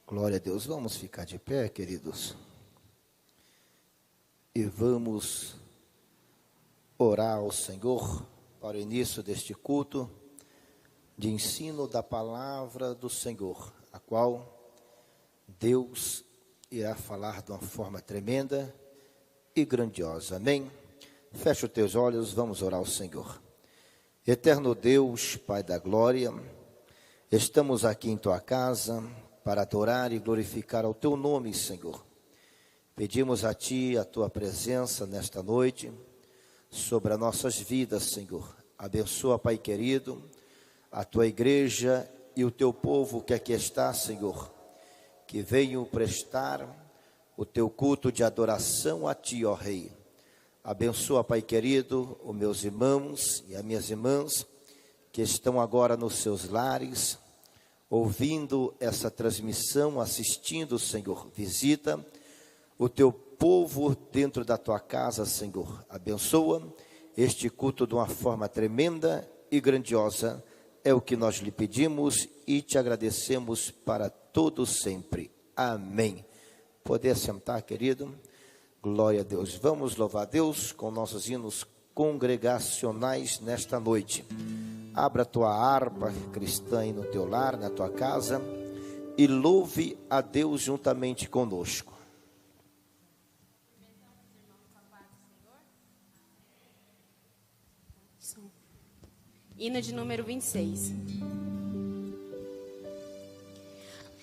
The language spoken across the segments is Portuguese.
Glória a Deus. Vamos ficar de pé, queridos. E vamos orar ao Senhor para o início deste culto de ensino da palavra do Senhor, a qual Deus irá falar de uma forma tremenda e grandiosa. Amém? Fecha os teus olhos, vamos orar ao Senhor. Eterno Deus, Pai da glória, estamos aqui em tua casa para adorar e glorificar ao teu nome, Senhor. Pedimos a ti a tua presença nesta noite sobre as nossas vidas, Senhor. Abençoa, Pai querido, a tua igreja e o teu povo que aqui está, Senhor, que venham prestar o teu culto de adoração a ti, ó Rei. Abençoa, Pai querido, os meus irmãos e as minhas irmãs que estão agora nos seus lares, ouvindo essa transmissão, assistindo, Senhor. Visita o teu povo dentro da tua casa, Senhor. Abençoa este culto de uma forma tremenda e grandiosa. É o que nós lhe pedimos e te agradecemos para todo sempre. Amém. Poder sentar, querido. Glória a Deus. Vamos louvar a Deus com nossos hinos congregacionais nesta noite. Abra a tua harpa cristã aí no teu lar, na tua casa, e louve a Deus juntamente conosco. Hino de número 26.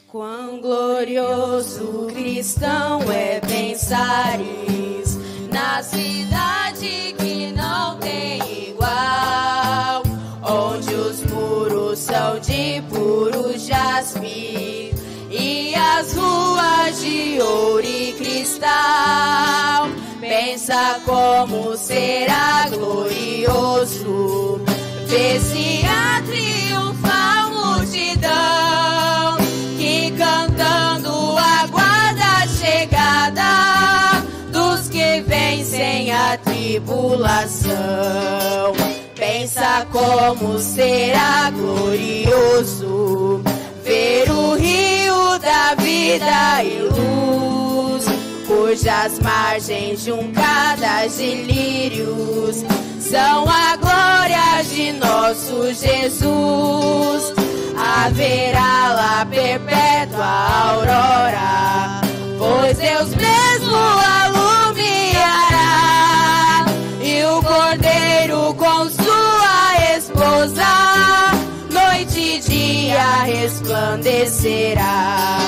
Quão glorioso cristão é pensares na cidade que não tem igual, onde os muros são de puro jaspe e as ruas de ouro e cristal. Pensa como será glorioso ver-se a triunfal multidão que cantando aguarda a chegada dos que vencem a tribulação. Pensa como será glorioso ver o rio da vida e luz, cujas margens juncadas de lírios são a glória de nosso Jesus. Haverá lá perpétua aurora, pois Deus mesmo alumiará, e o Cordeiro com sua esposa noite e dia resplandecerá.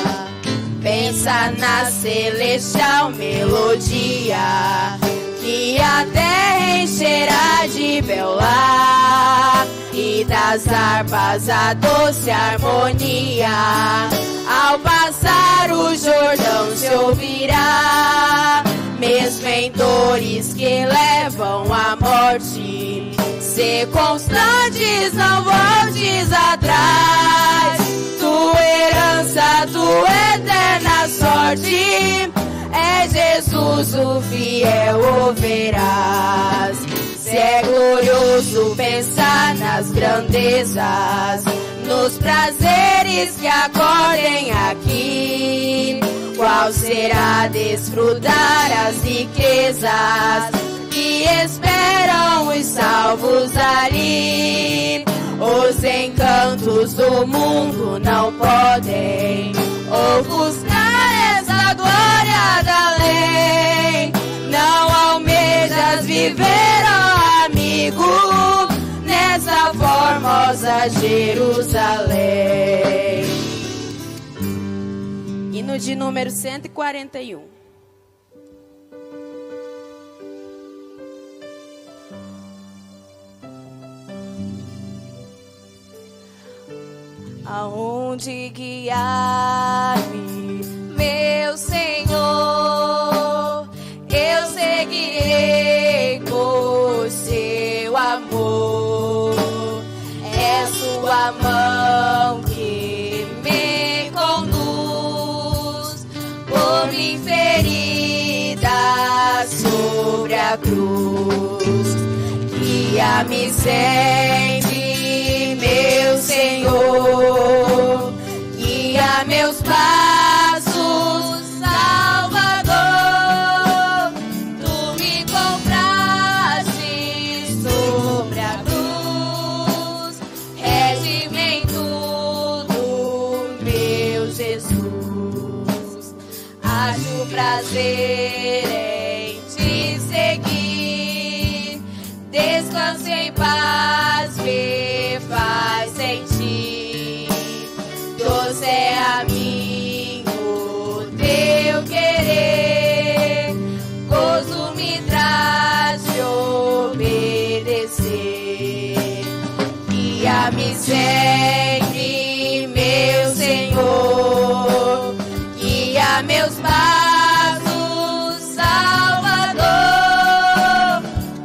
Pensa na celestial melodia que a terra encherá de belar, e das harpas a doce harmonia ao passar o Jordão se ouvirá. Mesmo em dores que levam à morte, se constantes, não voltes atrás. Tua herança, tua eterna sorte é Jesus o fiel, o verás. Se é glorioso pensar nas grandezas, nos prazeres que acordem aqui, qual será desfrutar as riquezas que esperam os salvos ali. Os encantos do mundo não podem ofuscar essa glória da lei. Não almejas viver, ó amigo, nessa formosa Jerusalém. Hino de número 141. Aonde guiar-me, meu Senhor, eu seguirei por seu amor. É sua mão que me conduz por mim ferida sobre a cruz. Guia-me sempre, meu Senhor, guia meus passos, guia meus passos, Jesus. Acho prazer em te seguir, descanso em paz me faz sentir. Doce é a mim o teu querer, gozo me traz de obedecer. Guia-me sempre, meu Senhor, guia meus passos, Salvador.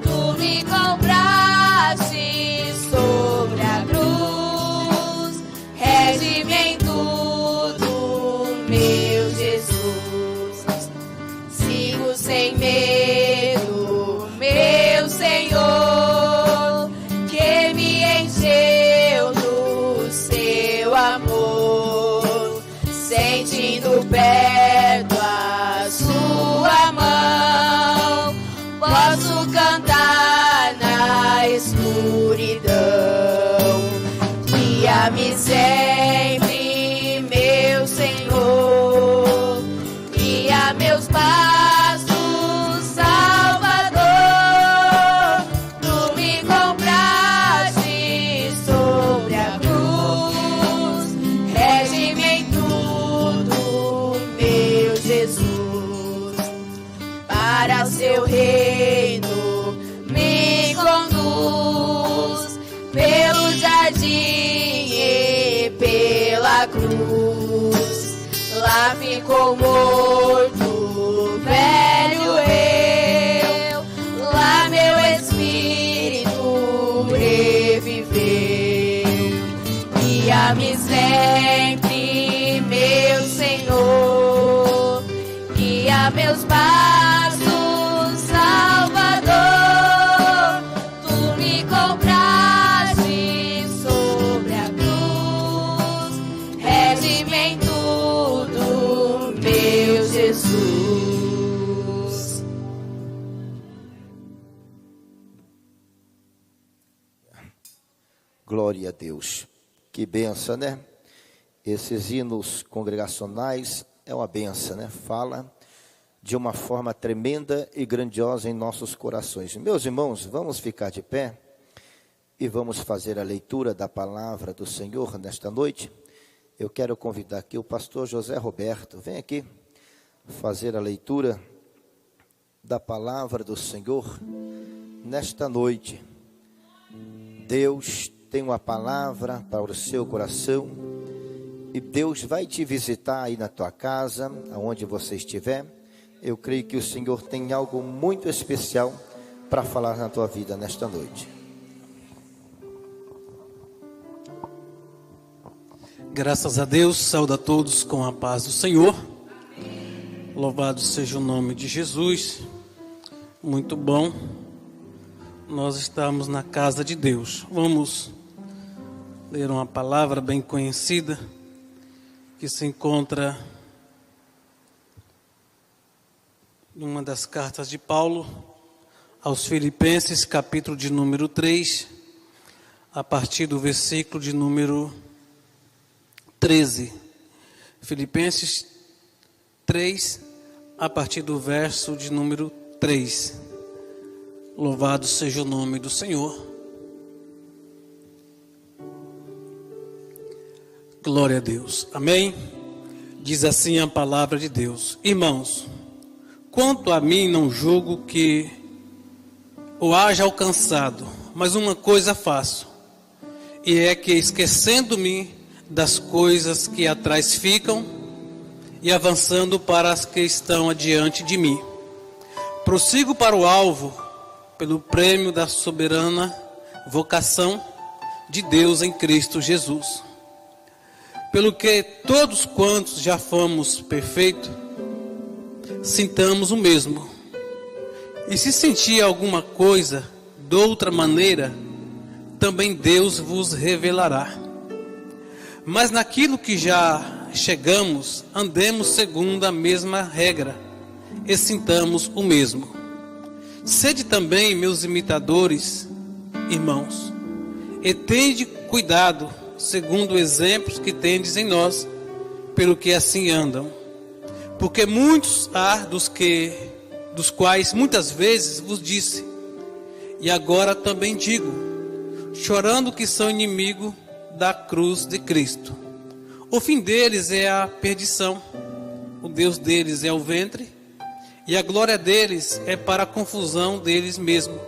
Tu me compraste sobre a cruz, rege-me em tudo, meu Jesus. Sigo sem medo, meu Senhor, que me encheu do seu amor, sentindo perto a sua mão, posso cantar na escuridão. Guia-me sempre, meu Senhor, guia meus passos, Salvador. Tu me compraste sobre a cruz, rege-me em tudo, meu Jesus. Para seu reino me conduz, pelo jardim e pela cruz. Lá ficou morto, velho eu, lá meu espírito reviveu. Guia-me sempre, meu Senhor, guia meus passos, Salvador. Tu me compraste sobre a cruz, rege-me em tudo, meu Jesus. Glória a Deus. Que benção, né? Esses hinos congregacionais é uma benção, né? Fala de uma forma tremenda e grandiosa em nossos corações. Meus irmãos, vamos ficar de pé e vamos fazer a leitura da palavra do Senhor nesta noite. Eu quero convidar aqui o pastor José Roberto. Vem aqui fazer a leitura da palavra do Senhor nesta noite. Deus tem uma palavra para o seu coração e Deus vai te visitar aí na tua casa, aonde você estiver. Eu creio que o Senhor tem algo muito especial para falar na tua vida nesta noite. Graças a Deus, saúdo a todos com a paz do Senhor. Louvado seja o nome de Jesus. Muito bom nós estamos na casa de Deus. Vamos ler uma palavra bem conhecida que se encontra em uma das cartas de Paulo aos Filipenses, capítulo de número 3, a partir do versículo de número 13. Filipenses 3, a partir do verso de número 3. Louvado seja o nome do Senhor. Glória a Deus. Amém? Diz assim a palavra de Deus. Irmãos, quanto a mim não julgo que o haja alcançado, mas uma coisa faço, e é que esquecendo-me das coisas que atrás ficam e avançando para as que estão adiante de mim, prossigo para o alvo, pelo prêmio da soberana vocação de Deus em Cristo Jesus. Pelo que todos quantos já fomos perfeitos, sintamos o mesmo. E se sentir alguma coisa de outra maneira, também Deus vos revelará. Mas naquilo que já chegamos, andemos segundo a mesma regra, e sintamos o mesmo. Sede também meus imitadores, irmãos, e tende cuidado, segundo os exemplos que tendes em nós, pelo que assim andam. Porque muitos há dos quais muitas vezes vos disse, e agora também digo, chorando que são inimigo da cruz de Cristo. O fim deles é a perdição, o Deus deles é o ventre, e a glória deles é para a confusão deles mesmos,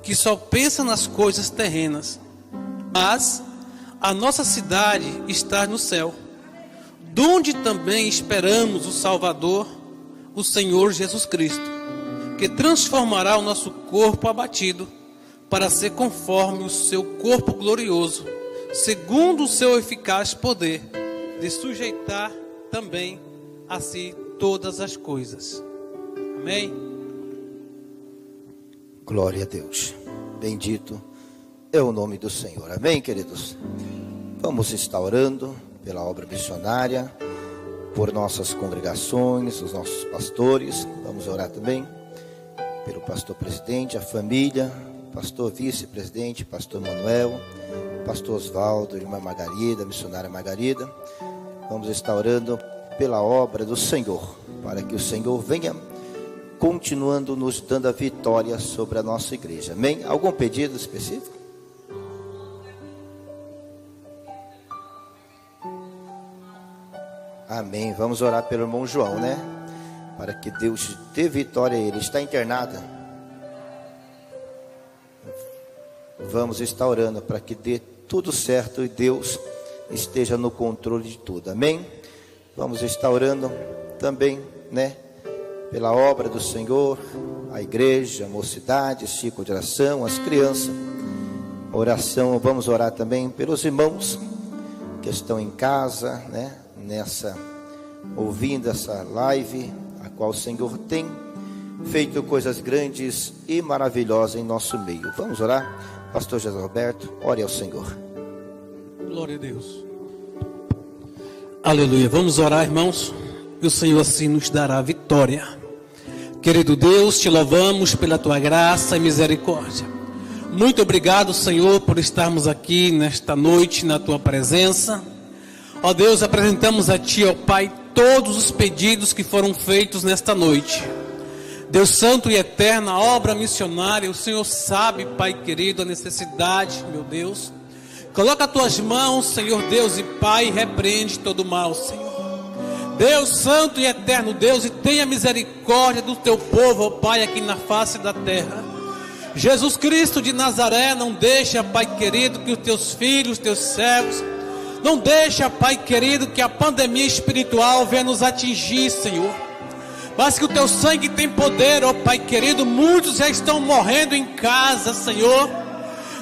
que só pensam nas coisas terrenas. Mas a nossa cidade está no céu, donde também esperamos o Salvador, o Senhor Jesus Cristo, que transformará o nosso corpo abatido, para ser conforme o seu corpo glorioso, segundo o seu eficaz poder, de sujeitar também a si todas as coisas. Amém? Glória a Deus. Bendito é o nome do Senhor. Amém, queridos? Vamos estar orando pela obra missionária, por nossas congregações, os nossos pastores. Vamos orar também pelo pastor presidente, a família, pastor vice-presidente, pastor Manuel, pastor Osvaldo, irmã Margarida, missionária Margarida. Vamos estar orando pela obra do Senhor, para que o Senhor venha continuando nos dando a vitória sobre a nossa igreja. Amém? Algum pedido específico? Amém. Vamos orar pelo irmão João, né? Para que Deus dê vitória a ele. Está internado. Vamos estar orando para que dê tudo certo e Deus esteja no controle de tudo. Amém? Vamos estar orando também, né? Pela obra do Senhor, a igreja, a mocidade, ciclo de oração, as crianças. Oração, vamos orar também pelos irmãos que estão em casa, né? Ouvindo essa live, a qual o Senhor tem feito coisas grandes e maravilhosas em nosso meio. Vamos orar? Pastor José Roberto, ore ao Senhor. Glória a Deus. Aleluia. Vamos orar, irmãos, e o Senhor assim nos dará vitória. Querido Deus, te louvamos pela tua graça e misericórdia. Muito obrigado, Senhor, por estarmos aqui nesta noite na tua presença. Ó Deus, apresentamos a ti, ó Pai, todos os pedidos que foram feitos nesta noite. Deus santo e eterno, a obra missionária, o Senhor sabe, Pai querido, a necessidade, meu Deus. Coloca as tuas mãos, Senhor Deus e Pai, e repreende todo mal, Senhor. Deus santo e eterno Deus, e tenha misericórdia do teu povo, ó Pai, aqui na face da terra. Jesus Cristo de Nazaré, não deixa, Pai querido, que os teus filhos, teus servos, não deixa, Pai querido, que a pandemia espiritual venha nos atingir, Senhor. Mas que o teu sangue tem poder, ó Pai querido. Muitos já estão morrendo em casa, Senhor.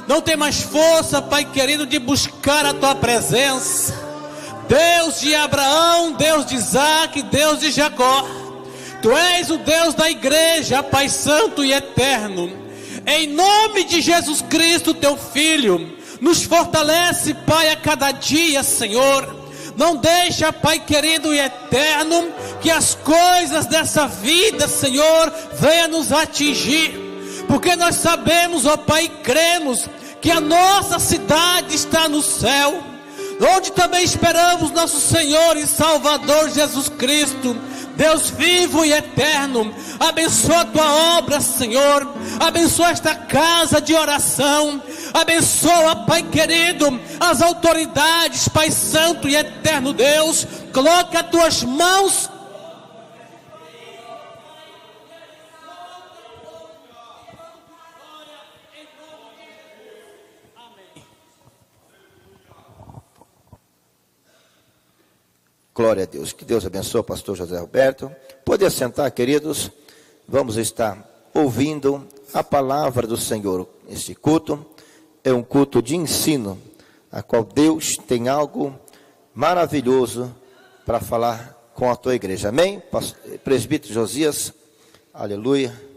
Não tem mais força, Pai querido, de buscar a tua presença. Deus de Abraão, Deus de Isaac, Deus de Jacó. Tu és o Deus da igreja, Pai santo e eterno. Em nome de Jesus Cristo, teu Filho, nos fortalece, Pai, a cada dia, Senhor. Não deixa, Pai querido e eterno, que as coisas dessa vida, Senhor, venham nos atingir. Porque nós sabemos, ó Pai, e cremos que a nossa cidade está no céu, onde também esperamos nosso Senhor e Salvador Jesus Cristo. Deus vivo e eterno, abençoa a tua obra, Senhor. Abençoa esta casa de oração. Abençoa, Pai querido, as autoridades, Pai santo e eterno Deus. Coloca as tuas mãos. Glória a Deus. Que Deus abençoe o pastor José Roberto. Pode assentar, queridos. Vamos estar ouvindo a palavra do Senhor. Este culto é um culto de ensino, a qual Deus tem algo maravilhoso para falar com a tua igreja. Amém? Presbítero Josias. Aleluia.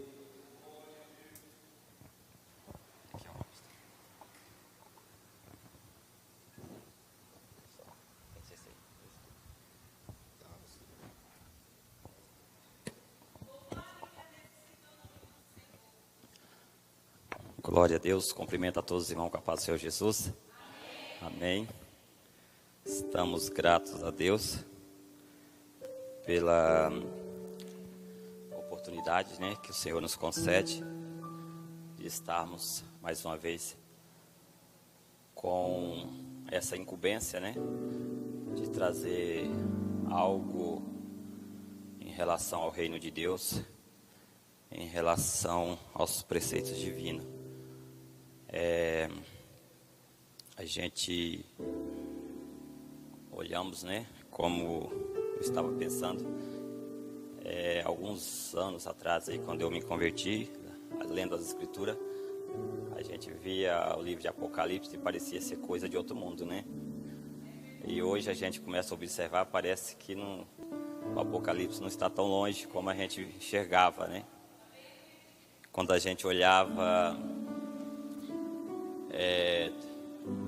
Glória a Deus, cumprimento a todos os irmãos com a paz do Senhor Jesus. Amém. Estamos gratos a Deus pela oportunidade, né, que o Senhor nos concede de estarmos mais uma vez com essa incumbência, né, de trazer algo em relação ao reino de Deus, em relação aos preceitos divinos. A gente olhamos, né, como eu estava pensando, alguns anos atrás, aí, quando eu me converti, lendo as Escrituras, a gente via o livro de Apocalipse e parecia ser coisa de outro mundo, né? E hoje a gente começa a observar, parece que o Apocalipse não está tão longe como a gente enxergava, né? Quando a gente olhava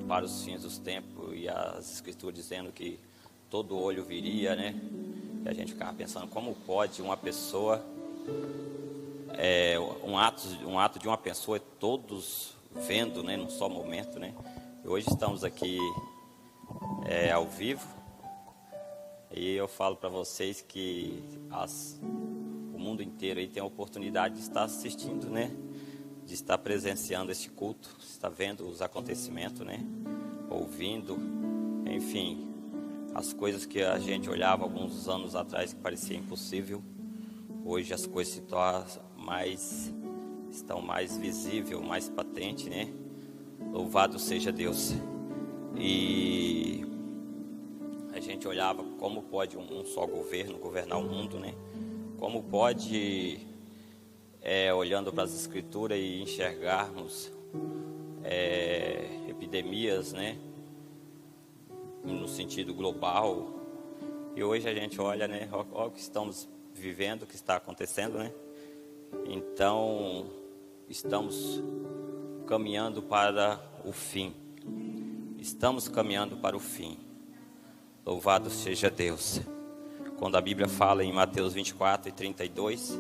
para os fins dos tempos e as Escrituras dizendo que todo olho viria, né? E a gente ficava pensando, como pode uma pessoa, um ato de uma pessoa, todos vendo, né, num só momento, né? E hoje estamos aqui ao vivo, e eu falo para vocês que o mundo inteiro aí tem a oportunidade de estar assistindo, né? De estar presenciando este culto, está vendo os acontecimentos, né? Ouvindo, enfim, as coisas que a gente olhava alguns anos atrás que parecia impossível, hoje as coisas estão mais visíveis, mais patentes, né? Louvado seja Deus. E a gente olhava como pode um só governo governar o mundo, né? Como pode, olhando para as Escrituras e enxergarmos epidemias, né? No sentido global. E hoje a gente olha, né? Olha o que estamos vivendo, o que está acontecendo, né? Então, estamos caminhando para o fim. Estamos caminhando para o fim. Louvado seja Deus. Quando a Bíblia fala em Mateus 24 e 32,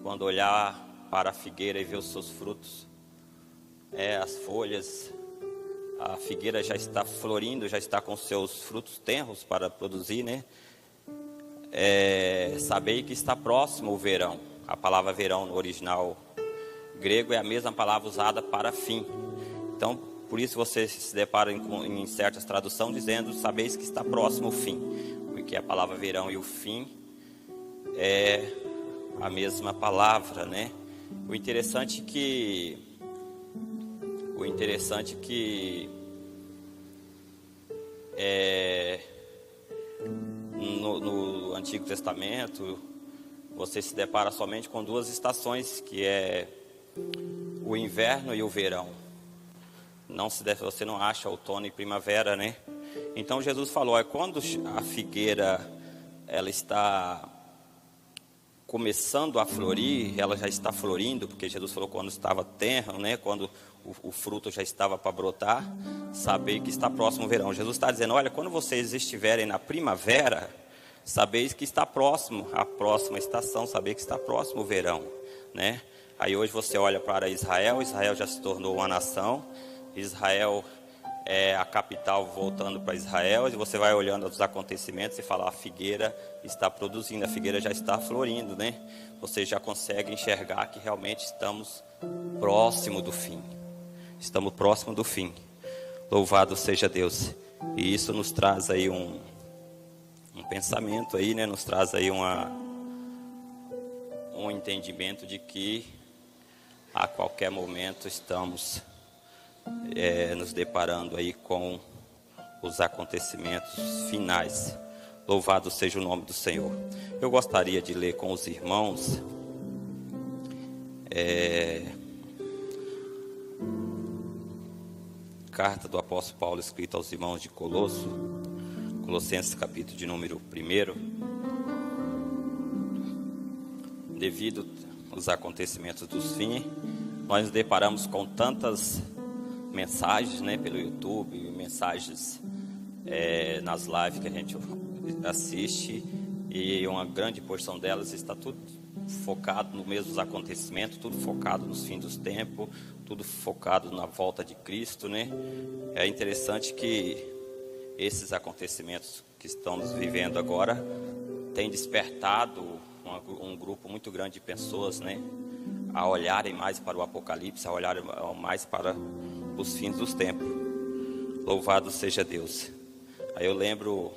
quando olhar para a figueira e ver os seus frutos, as folhas, a figueira já está florindo, já está com seus frutos tenros para produzir, né? Sabei que está próximo o verão. A palavra verão no original grego é a mesma palavra usada para fim. Então, por isso você se depara em certas traduções dizendo, sabeis que está próximo o fim. Porque a palavra verão e o fim é a mesma palavra, né? O interessante que no Antigo Testamento você se depara somente com duas estações, que é o inverno e o verão. Você não acha outono e primavera, né? Então Jesus falou, quando a figueira ela está começando a florir, ela já está florindo, porque Jesus falou quando estava tenro, né? Quando o fruto já estava para brotar, sabei que está próximo o verão. Jesus está dizendo, olha, quando vocês estiverem na primavera, sabeis que está próximo a próxima estação, sabeis que está próximo o verão, né? Aí hoje você olha para Israel já se tornou uma nação, Israel é a capital voltando para Israel, e você vai olhando os acontecimentos e fala, a figueira está produzindo, a figueira já está florindo, né? Você já consegue enxergar que realmente estamos próximo do fim. Estamos próximo do fim. Louvado seja Deus. E isso nos traz aí um pensamento aí, né? Nos traz aí um entendimento de que a qualquer momento estamos nos deparando aí com os acontecimentos finais. Louvado seja o nome do Senhor. Eu gostaria de ler com os irmãos carta do apóstolo Paulo escrita aos irmãos de Colossenses capítulo de número 1. Devido aos acontecimentos dos fins, nós nos deparamos com tantas mensagens, né, pelo YouTube, mensagens nas lives que a gente assiste, e uma grande porção delas está tudo focado nos mesmos acontecimentos, tudo focado nos fins dos tempos, tudo focado na volta de Cristo, né? É interessante que esses acontecimentos que estamos vivendo agora tem despertado um grupo muito grande de pessoas, né, a olharem mais para o Apocalipse, a olharem mais para os fins dos tempos. Louvado seja Deus. Aí eu lembro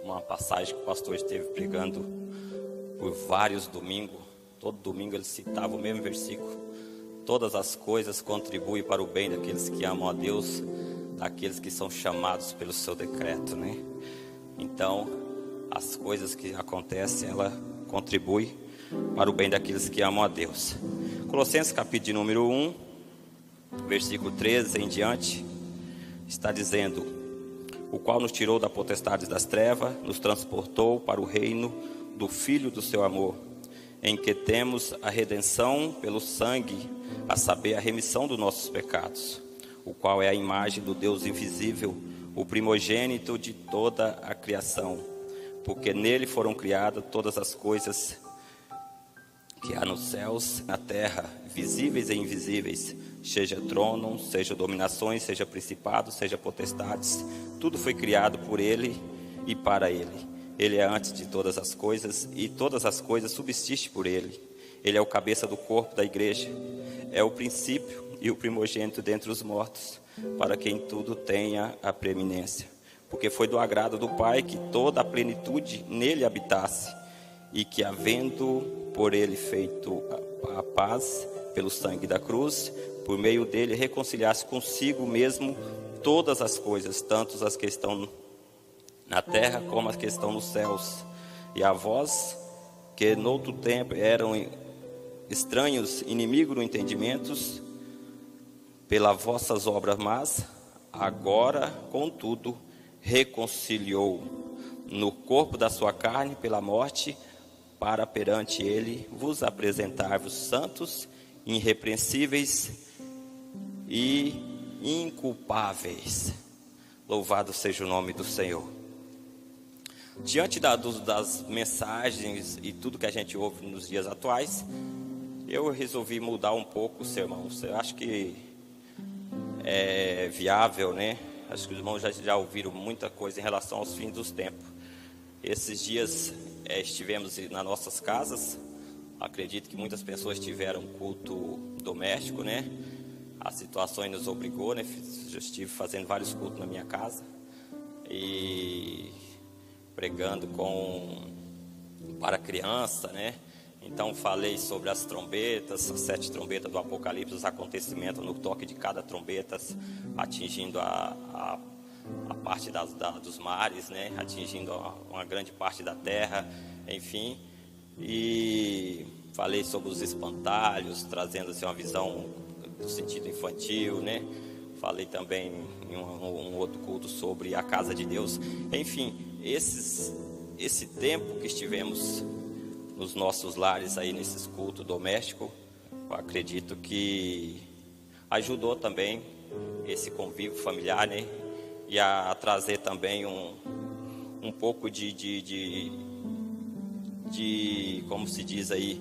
uma passagem que o pastor esteve pregando por vários domingos. Todo domingo ele citava o mesmo versículo: todas as coisas contribuem para o bem daqueles que amam a Deus, daqueles que são chamados pelo seu decreto, né? Então, as coisas que acontecem, ela contribui para o bem daqueles que amam a Deus. Colossenses capítulo de número 1, versículo 13 em diante, está dizendo: o qual nos tirou da potestade das trevas, nos transportou para o reino do Filho do seu amor, em que temos a redenção pelo sangue, a saber, a remissão dos nossos pecados, o qual é a imagem do Deus invisível, o primogênito de toda a criação, porque nele foram criadas todas as coisas que há nos céus, na terra, visíveis e invisíveis, seja trono, seja dominações, seja principados, seja potestades, tudo foi criado por ele e para ele. Ele é antes de todas as coisas, e todas as coisas subsistem por ele. Ele é o cabeça do corpo da igreja, é o princípio e o primogênito dentre os mortos, para quem tudo tenha a preeminência. Porque foi do agrado do Pai que toda a plenitude nele habitasse, e que, havendo por ele feito a paz pelo sangue da cruz, por meio dele reconciliasse consigo mesmo todas as coisas, tanto as que estão na terra como as que estão nos céus. E a vós, que noutro tempo eram estranhos, inimigos no entendimento, pelas vossas obras más, agora, contudo, reconciliou no corpo da sua carne pela morte, para perante ele vos apresentar-vos santos, irrepreensíveis e inculpáveis. Louvado seja o nome do Senhor. Diante das mensagens e tudo que a gente ouve nos dias atuais, eu resolvi mudar um pouco o sermão. Eu acho que é viável, né? Acho que os irmãos já ouviram muita coisa em relação aos fins dos tempos. Esses dias estivemos nas nossas casas. Acredito que muitas pessoas tiveram culto doméstico, né? As situações nos obrigou, né? Eu estive fazendo vários cultos na minha casa e pregando para criança, né? Então falei sobre as trombetas, as 7 trombetas do Apocalipse, os acontecimentos no toque de cada trombeta, atingindo a parte dos mares, né? Atingindo uma grande parte da terra, enfim. E falei sobre os espantalhos, trazendo assim, uma visão do sentido infantil, né? Falei também em um outro culto sobre a casa de Deus. Enfim, esse tempo que estivemos nos nossos lares aí, nesses cultos domésticos, eu acredito que ajudou também esse convívio familiar, né? E a trazer também um pouco de como se diz aí,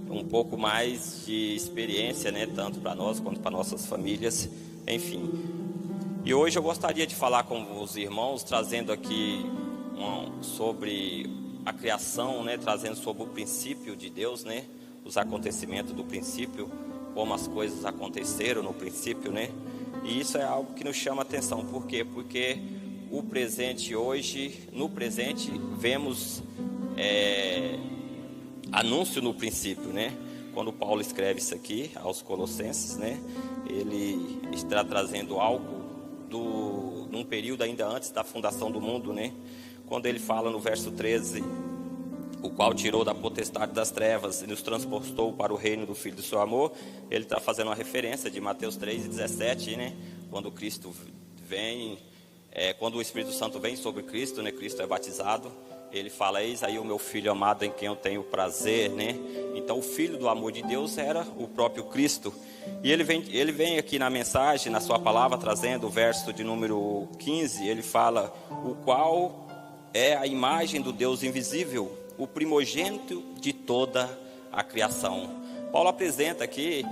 um pouco mais de experiência, né? Tanto para nós quanto para nossas famílias, enfim. E hoje eu gostaria de falar com os irmãos, trazendo aqui sobre a criação, né? Trazendo sobre o princípio de Deus, né? Os acontecimentos do princípio, como as coisas aconteceram no princípio, né? E isso é algo que nos chama a atenção. Por quê? Porque o presente hoje, no presente, vemos anúncio no princípio, né? Quando Paulo escreve isso aqui aos Colossenses, né? Ele está trazendo algo num período ainda antes da fundação do mundo, né? Quando ele fala no verso 13, o qual tirou da potestade das trevas e nos transportou para o reino do Filho do seu amor, ele está fazendo uma referência de Mateus 3:17, né? Quando Cristo vem, quando o Espírito Santo vem sobre Cristo, né? Cristo é batizado, ele fala: eis aí o meu Filho amado em quem eu tenho prazer, né? Então o Filho do amor de Deus era o próprio Cristo. E ele vem aqui na mensagem, na sua palavra, trazendo o verso de número 15, ele fala: o qual é a imagem do Deus invisível, o primogênito de toda a criação. Paulo apresenta aqui,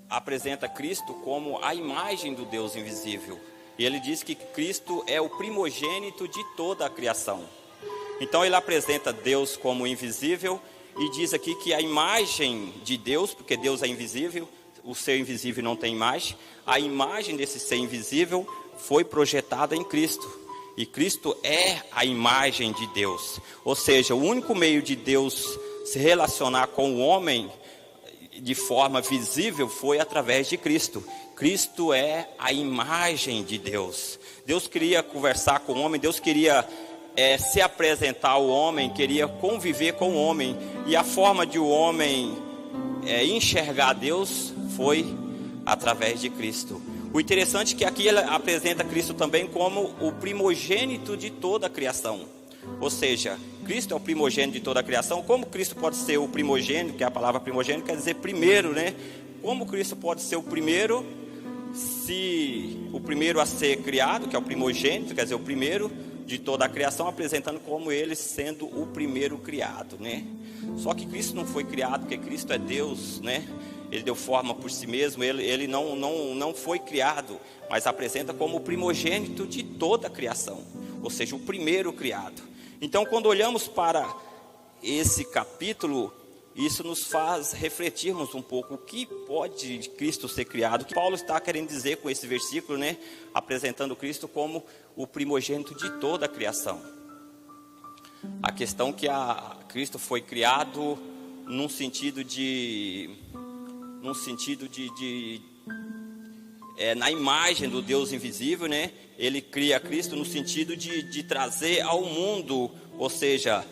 apresenta Cristo como a imagem do Deus invisível. E ele diz que Cristo é o primogênito de toda a criação. Então ele apresenta Deus como invisível e diz aqui que a imagem de Deus, porque Deus é invisível, o ser invisível não tem imagem, a imagem desse ser invisível foi projetada em Cristo. E Cristo é a imagem de Deus. Ou seja, o único meio de Deus se relacionar com o homem de forma visível foi através de Cristo. Cristo é a imagem de Deus. Deus queria conversar com o homem, Deus queria se apresentar ao homem, queria conviver com o homem. E a forma de o homem enxergar Deus foi através de Cristo. O interessante é que aqui ele apresenta Cristo também como o primogênito de toda a criação. Ou seja, Cristo é o primogênito de toda a criação. Como Cristo pode ser o primogênito, que a palavra primogênito quer dizer primeiro, né? Como Cristo pode ser o primeiro, se o primeiro a ser criado, que é o primogênito, quer dizer, o primeiro de toda a criação, apresentando como ele sendo o primeiro criado, né? Só que Cristo não foi criado, porque Cristo é Deus, né? Ele deu forma por si mesmo, ele não foi criado, mas apresenta como o primogênito de toda a criação, ou seja, o primeiro criado. Então, quando olhamos para esse capítulo, isso nos faz refletirmos um pouco o que pode Cristo ser criado, o que Paulo está querendo dizer com esse versículo, né? Apresentando Cristo como o primogênito de toda a criação. A questão que Cristo foi criado num sentido na imagem do Deus invisível, né? Ele cria Cristo no sentido de trazer ao mundo, ou seja,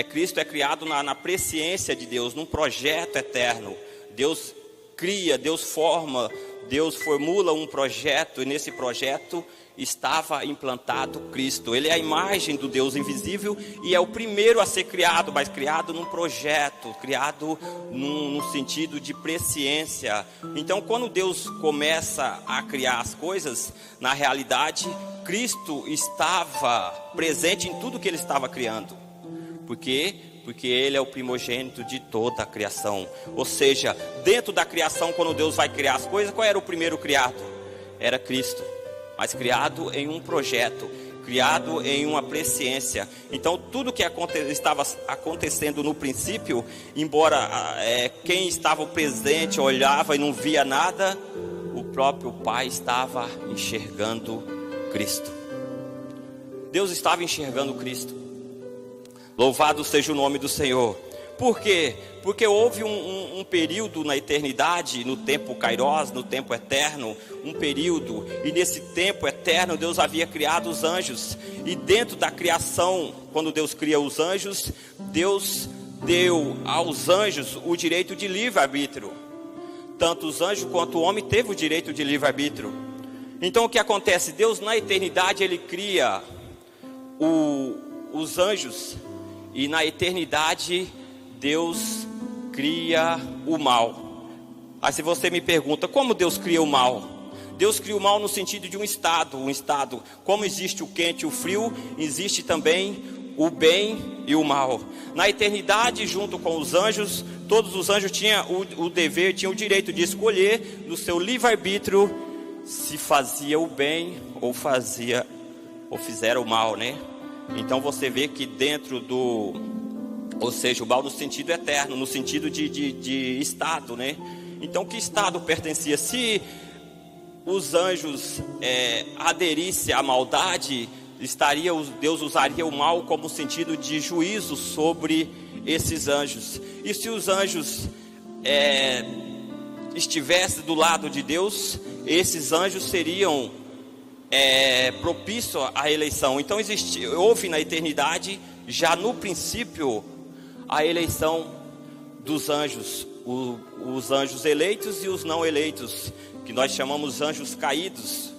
Cristo é criado na presciência de Deus, num projeto eterno. Deus cria, Deus forma, Deus formula um projeto, e nesse projeto estava implantado Cristo. Ele é a imagem do Deus invisível e é o primeiro a ser criado, mas criado num projeto, criado num sentido de presciência. Então, quando Deus começa a criar as coisas, na realidade, Cristo estava presente em tudo que ele estava criando. Por quê? Porque ele é o primogênito de toda a criação. Ou seja, dentro da criação, quando Deus vai criar as coisas, qual era o primeiro criado? Era Cristo, mas criado em um projeto, criado em uma presciência. Então tudo que estava acontecendo no princípio, embora quem estava presente olhava e não via nada, o próprio Pai estava enxergando Cristo. Deus estava enxergando Cristo. Louvado seja o nome do Senhor. Por quê? Porque houve um período na eternidade, no tempo Kairos, no tempo eterno, um período, e nesse tempo eterno Deus havia criado os anjos, e dentro da criação, quando Deus cria os anjos, Deus deu aos anjos o direito de livre-arbítrio. Tanto os anjos quanto o homem teve o direito de livre-arbítrio. Então o que acontece? Deus na eternidade ele cria os anjos, e na eternidade Deus cria o mal. Aí se você me pergunta, como Deus cria o mal? Deus cria o mal no sentido de um estado, como existe o quente e o frio, existe também o bem e o mal. Na eternidade, junto com os anjos, todos os anjos tinham tinham o direito de escolher no seu livre-arbítrio se fazia o bem ou fizeram o mal, né? Então você vê que dentro ou seja, o mal no sentido eterno, no sentido de estado, né? Então que estado pertencia? Se os anjos aderissem à maldade, Deus usaria o mal como sentido de juízo sobre esses anjos. E se os anjos estivessem do lado de Deus, esses anjos seriam propício à eleição. Então houve na eternidade, já no princípio, a eleição dos anjos, os anjos eleitos e os não eleitos, que nós chamamos anjos caídos,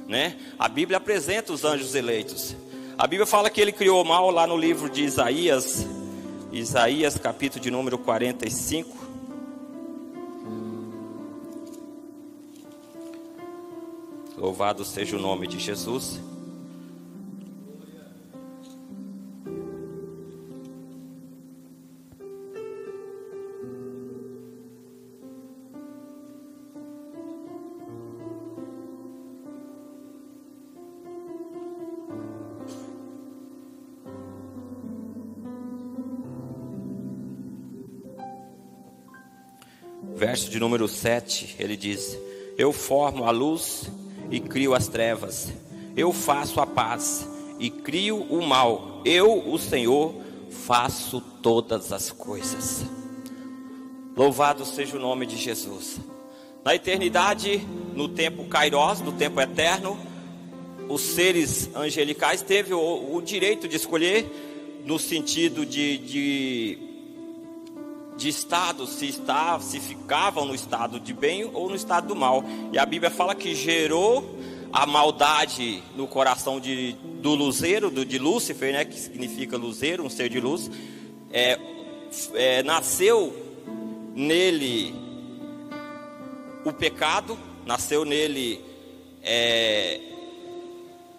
né? A Bíblia apresenta os anjos eleitos. A Bíblia fala que ele criou o mal lá no livro de Isaías, capítulo de número 45. Louvado seja o nome de Jesus. verso de número 7, ele diz: eu formo a luz e crio as trevas, eu faço a paz e crio o mal, eu, o Senhor, faço todas as coisas. Louvado seja o nome de Jesus. Na eternidade, no tempo Kairos, no tempo eterno, os seres angelicais teve o direito de escolher no sentido de estado, se ficavam no estado de bem ou no estado do mal. E a Bíblia fala que gerou a maldade no coração do luzeiro, de Lúcifer, né, que significa luzeiro, um ser de luz. Nasceu nele o pecado, nasceu nele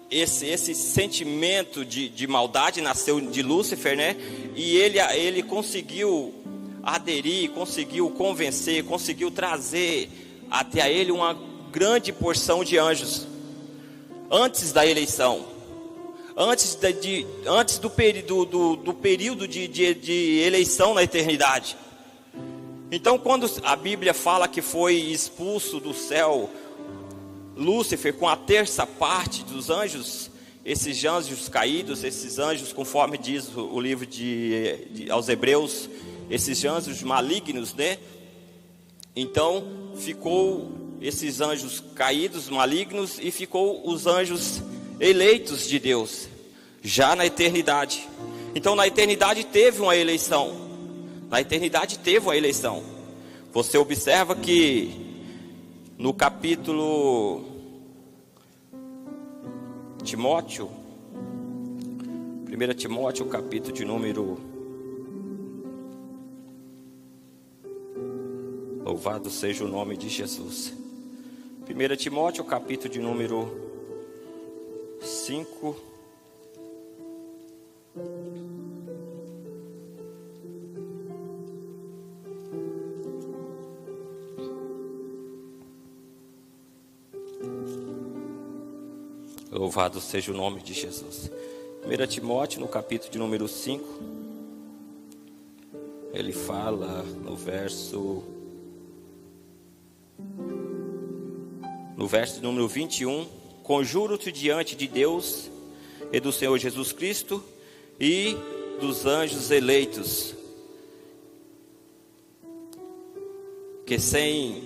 esse sentimento de maldade, nasceu de Lúcifer, né? E ele conseguiu aderir, conseguiu convencer, conseguiu trazer até a ele uma grande porção de anjos. Antes da eleição, antes do período de eleição na eternidade. Então, quando a Bíblia fala que foi expulso do céu Lúcifer com a terça parte dos anjos, esses anjos caídos, esses anjos, conforme diz o livro aos Hebreus, esses anjos malignos, né? Então, ficou esses anjos caídos, malignos, e ficou os anjos eleitos de Deus, já na eternidade. Então, na eternidade teve uma eleição. Na eternidade teve uma eleição. Você observa que no capítulo Timóteo, 1 Timóteo, capítulo de número, louvado seja o nome de Jesus. 1 Timóteo, capítulo de número 5. Louvado seja o nome de Jesus. 1 Timóteo, no capítulo de número 5, ele fala no verso de número 21: conjuro-te diante de Deus e do Senhor Jesus Cristo e dos anjos eleitos, que sem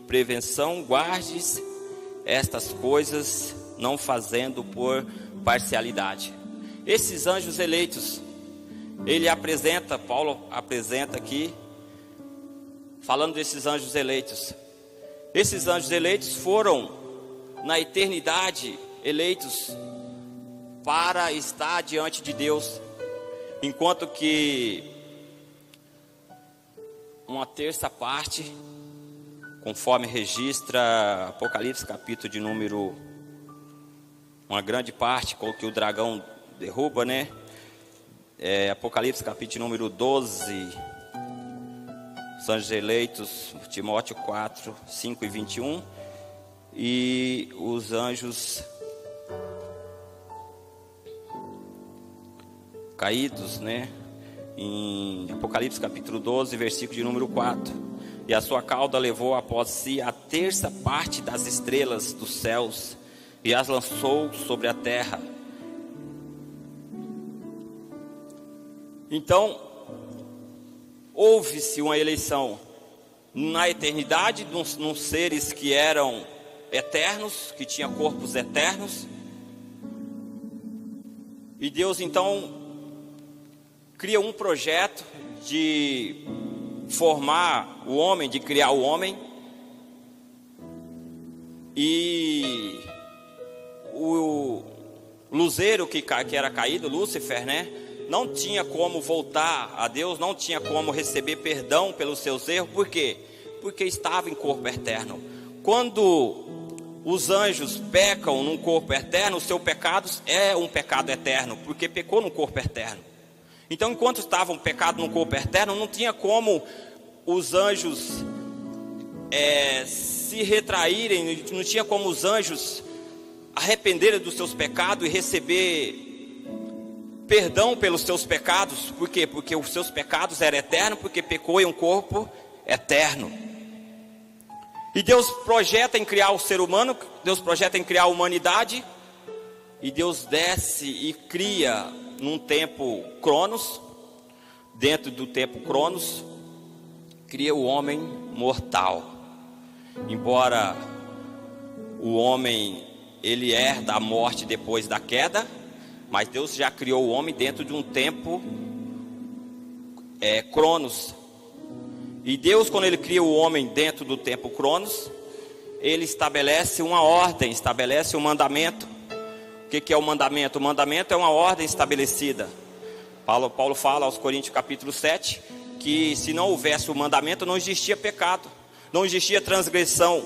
prevenção guardes estas coisas, não fazendo por parcialidade. Esses anjos eleitos, Paulo apresenta aqui, falando desses anjos eleitos. Esses anjos eleitos foram, na eternidade, eleitos para estar diante de Deus, enquanto que uma terça parte, conforme registra Apocalipse, capítulo de número, uma grande parte com que o dragão derruba, né? Apocalipse, capítulo de número 12, os anjos eleitos, Timóteo 4, 5 e 21, e os anjos caídos, né? Em Apocalipse, capítulo 12, versículo de número 4: e a sua cauda levou após si a terça parte das estrelas dos céus e as lançou sobre a terra. Então, houve-se uma eleição na eternidade, nos seres que eram eternos, que tinham corpos eternos. E Deus então cria um projeto de formar o homem, de criar o homem. E o luzeiro que era caído, Lúcifer, né? Não tinha como voltar a Deus, não tinha como receber perdão pelos seus erros. Por quê? Porque estava em corpo eterno. Quando os anjos pecam num corpo eterno, o seu pecado é um pecado eterno, porque pecou num corpo eterno. Então, enquanto estavam pecado num corpo eterno, não tinha como os anjos se retraírem, não tinha como os anjos arrependerem dos seus pecados e receber perdão pelos seus pecados. Por quê? Porque os seus pecados eram eternos, porque pecou em um corpo eterno. E Deus projeta em criar o ser humano, Deus projeta em criar a humanidade, e Deus desce e cria num tempo Cronos, dentro do tempo Cronos, cria o homem mortal. Embora o homem, ele herda a morte depois da queda, mas Deus já criou o homem dentro de um tempo Cronos. E Deus, quando ele cria o homem dentro do tempo Cronos, ele estabelece uma ordem, estabelece um mandamento. O que é o mandamento? O mandamento é uma ordem estabelecida. Paulo fala aos Coríntios capítulo 7, que se não houvesse o mandamento, não existia pecado, não existia transgressão.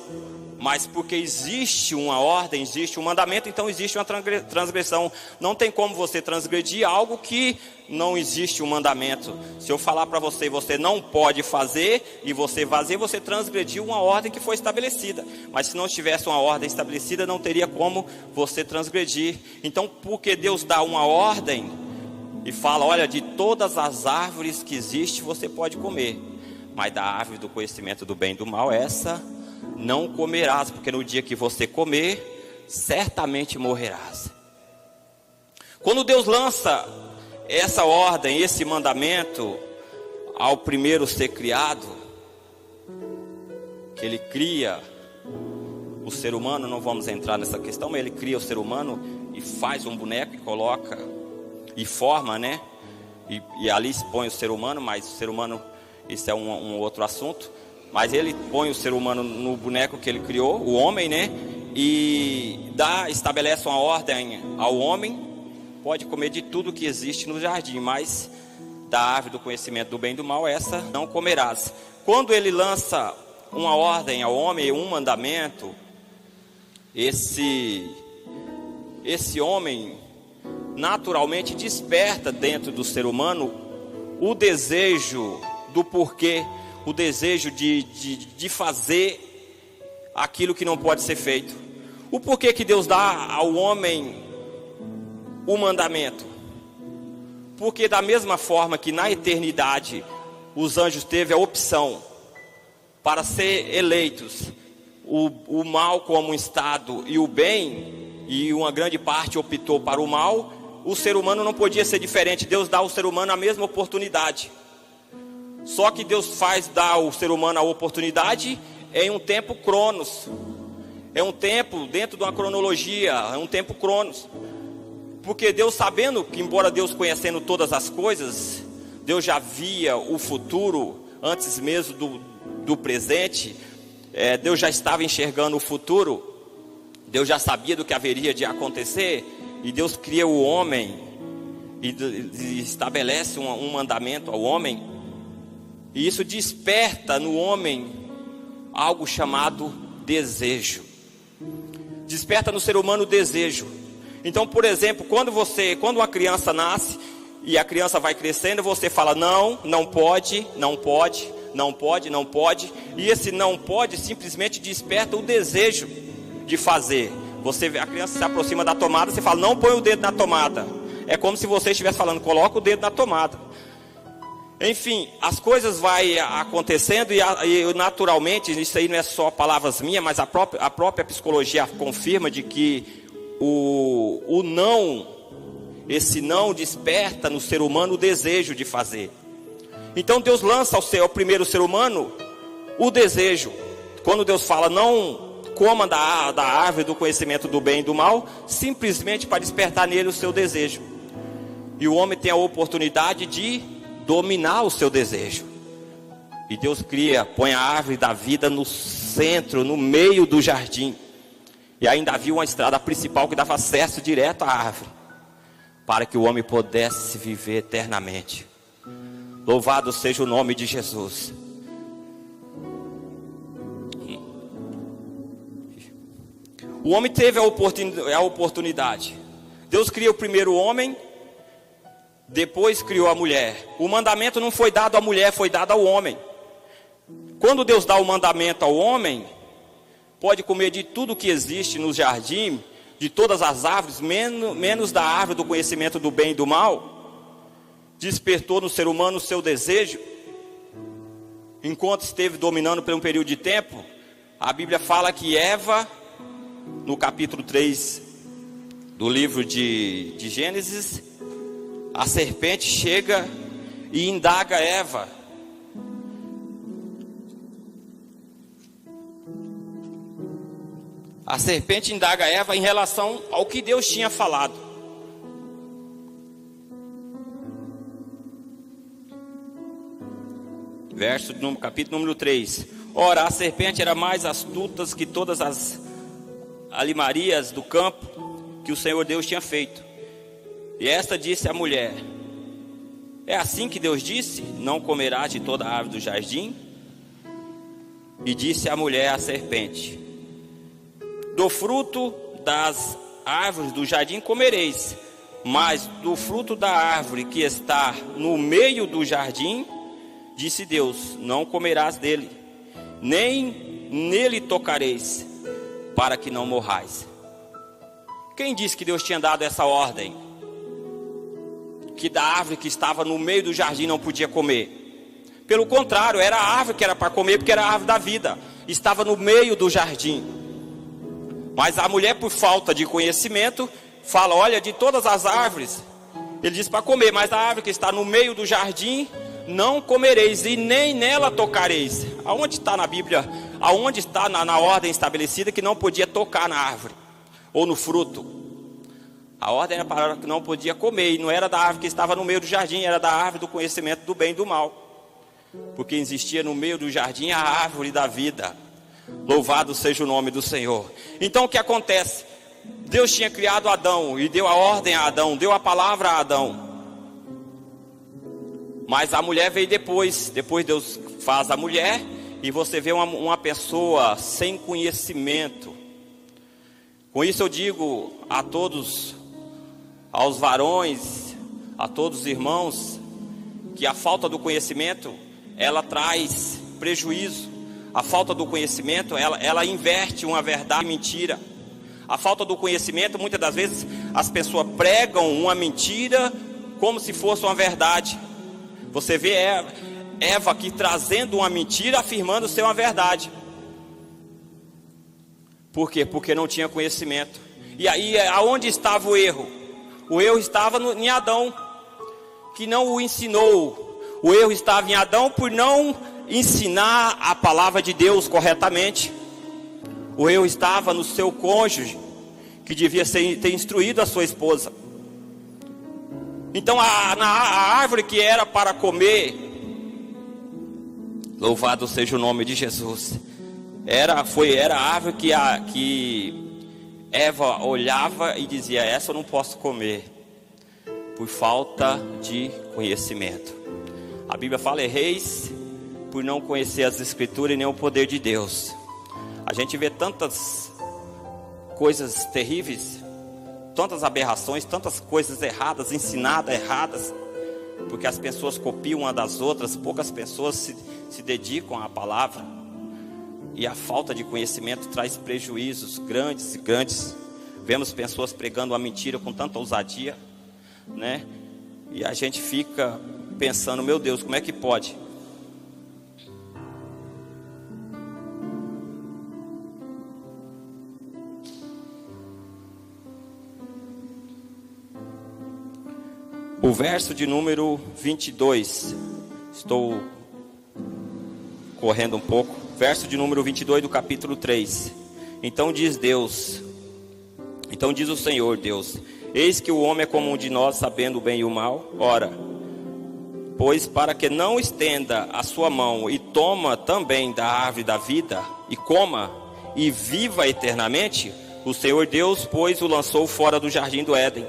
Mas porque existe uma ordem, existe um mandamento, então existe uma transgressão. Não tem como você transgredir algo que não existe um mandamento. Se eu falar para você, você não pode fazer, e você fazer, você transgrediu uma ordem que foi estabelecida. Mas se não tivesse uma ordem estabelecida, não teria como você transgredir. Então, porque Deus dá uma ordem e fala, olha, de todas as árvores que existem, você pode comer, mas da árvore do conhecimento do bem e do mal, essa não comerás, porque no dia que você comer, certamente morrerás. Quando Deus lança essa ordem, esse mandamento ao primeiro ser criado, que ele cria o ser humano, não vamos entrar nessa questão, mas ele cria o ser humano e faz um boneco e coloca e forma, né? E ali expõe o ser humano, mas o ser humano, isso é um outro assunto. Mas ele põe o ser humano no boneco que ele criou, o homem, né? E estabelece uma ordem ao homem. Pode comer de tudo que existe no jardim, mas da árvore do conhecimento do bem e do mal, essa não comerás. Quando ele lança uma ordem ao homem, um mandamento, esse homem naturalmente desperta dentro do ser humano o desejo do porquê, o desejo de fazer aquilo que não pode ser feito. O porquê que Deus dá ao homem o mandamento? Porque da mesma forma que na eternidade os anjos teve a opção para ser eleitos, o mal como um estado e o bem, e uma grande parte optou para o mal, o ser humano não podia ser diferente. Deus dá ao ser humano a mesma oportunidade. Só que Deus faz dar ao ser humano a oportunidade em um tempo Cronos. É um tempo dentro de uma cronologia, é um tempo Cronos. Porque Deus, sabendo que, embora Deus conhecendo todas as coisas, Deus já via o futuro antes mesmo do presente. Deus já estava enxergando o futuro. Deus já sabia do que haveria de acontecer. E Deus cria o homem e estabelece um mandamento ao homem. E isso desperta no homem algo chamado desejo. Desperta no ser humano o desejo. Então, por exemplo, quando uma criança nasce e a criança vai crescendo, você fala não pode, não pode, não pode, não pode. E esse não pode simplesmente desperta o desejo de fazer. A criança se aproxima da tomada, você fala, não põe o dedo na tomada. É como se você estivesse falando, coloca o dedo na tomada. Enfim, as coisas vão acontecendo e naturalmente, isso aí não é só palavras minhas, mas a própria psicologia confirma de que esse não desperta no ser humano o desejo de fazer. Então Deus lança ao primeiro ser humano o desejo. Quando Deus fala, não coma da árvore do conhecimento do bem e do mal, simplesmente para despertar nele o seu desejo. E o homem tem a oportunidade de dominar o seu desejo. E Deus põe a árvore da vida no centro, no meio do jardim. E ainda havia uma estrada principal que dava acesso direto à árvore, para que o homem pudesse viver eternamente. Louvado seja o nome de Jesus. O homem teve a oportunidade. Deus cria o primeiro homem, depois criou a mulher. O mandamento não foi dado à mulher, foi dado ao homem. Quando Deus dá o mandamento ao homem, pode comer de tudo que existe no jardim, de todas as árvores, menos da árvore do conhecimento do bem e do mal. Despertou no ser humano o seu desejo, enquanto esteve dominando por um período de tempo. A Bíblia fala que Eva, no capítulo 3 do livro de Gênesis, a serpente chega e indaga Eva. A serpente indaga Eva em relação ao que Deus tinha falado. Capítulo número 3. Ora, a serpente era mais astuta que todas as alimarias do campo que o Senhor Deus tinha feito. E esta disse à mulher: é assim que Deus disse: não comerás de toda a árvore do jardim? E disse a mulher à serpente: do fruto das árvores do jardim comereis, mas do fruto da árvore que está no meio do jardim, disse Deus: não comerás dele, nem nele tocareis, para que não morrais. Quem disse que Deus tinha dado essa ordem? Que da árvore que estava no meio do jardim não podia comer. Pelo contrário, era a árvore que era para comer, porque era a árvore da vida. Estava no meio do jardim. Mas a mulher, por falta de conhecimento, fala: olha, de todas as árvores, ele diz para comer, mas a árvore que está no meio do jardim, não comereis, e nem nela tocareis. Aonde está na Bíblia, aonde está na ordem estabelecida que não podia tocar na árvore, ou no fruto? A ordem era para que não podia comer, e não era da árvore que estava no meio do jardim, era da árvore do conhecimento do bem e do mal. Porque existia no meio do jardim a árvore da vida. Louvado seja o nome do Senhor. Então o que acontece? Deus tinha criado Adão e deu a ordem a Adão, deu a palavra a Adão. Mas a mulher veio depois Deus faz a mulher, e você vê uma pessoa sem conhecimento. Com isso eu digo a todos, aos varões, a todos os irmãos, que a falta do conhecimento, ela traz prejuízo. A falta do conhecimento, ela inverte uma verdade em mentira. A falta do conhecimento, muitas das vezes, as pessoas pregam uma mentira como se fosse uma verdade. Você vê Eva aqui trazendo uma mentira, afirmando ser uma verdade. Por quê? Porque não tinha conhecimento. E aí, aonde estava o erro? O erro estava em Adão, que não o ensinou. O erro estava em Adão por não ensinar a palavra de Deus corretamente. O erro estava no seu cônjuge, que devia ter instruído a sua esposa. Então a árvore que era para comer, louvado seja o nome de Jesus, era a árvore que Eva olhava e dizia: essa eu não posso comer, por falta de conhecimento. A Bíblia fala: erreis por não conhecer as Escrituras e nem o poder de Deus. A gente vê tantas coisas terríveis, tantas aberrações, tantas coisas erradas, ensinadas erradas, porque as pessoas copiam uma das outras, poucas pessoas se dedicam à palavra, e a falta de conhecimento traz prejuízos grandes e grandes. Vemos pessoas pregando a mentira com tanta ousadia, né? E a gente fica pensando: meu Deus, como é que pode? O verso de número 22, estou correndo um pouco. Verso de número 22 do capítulo 3. Então diz o Senhor Deus: eis que o homem é como um de nós, sabendo o bem e o mal. Ora, pois para que não estenda a sua mão e toma também da árvore da vida, e coma, e viva eternamente, o Senhor Deus, pois, o lançou fora do jardim do Éden,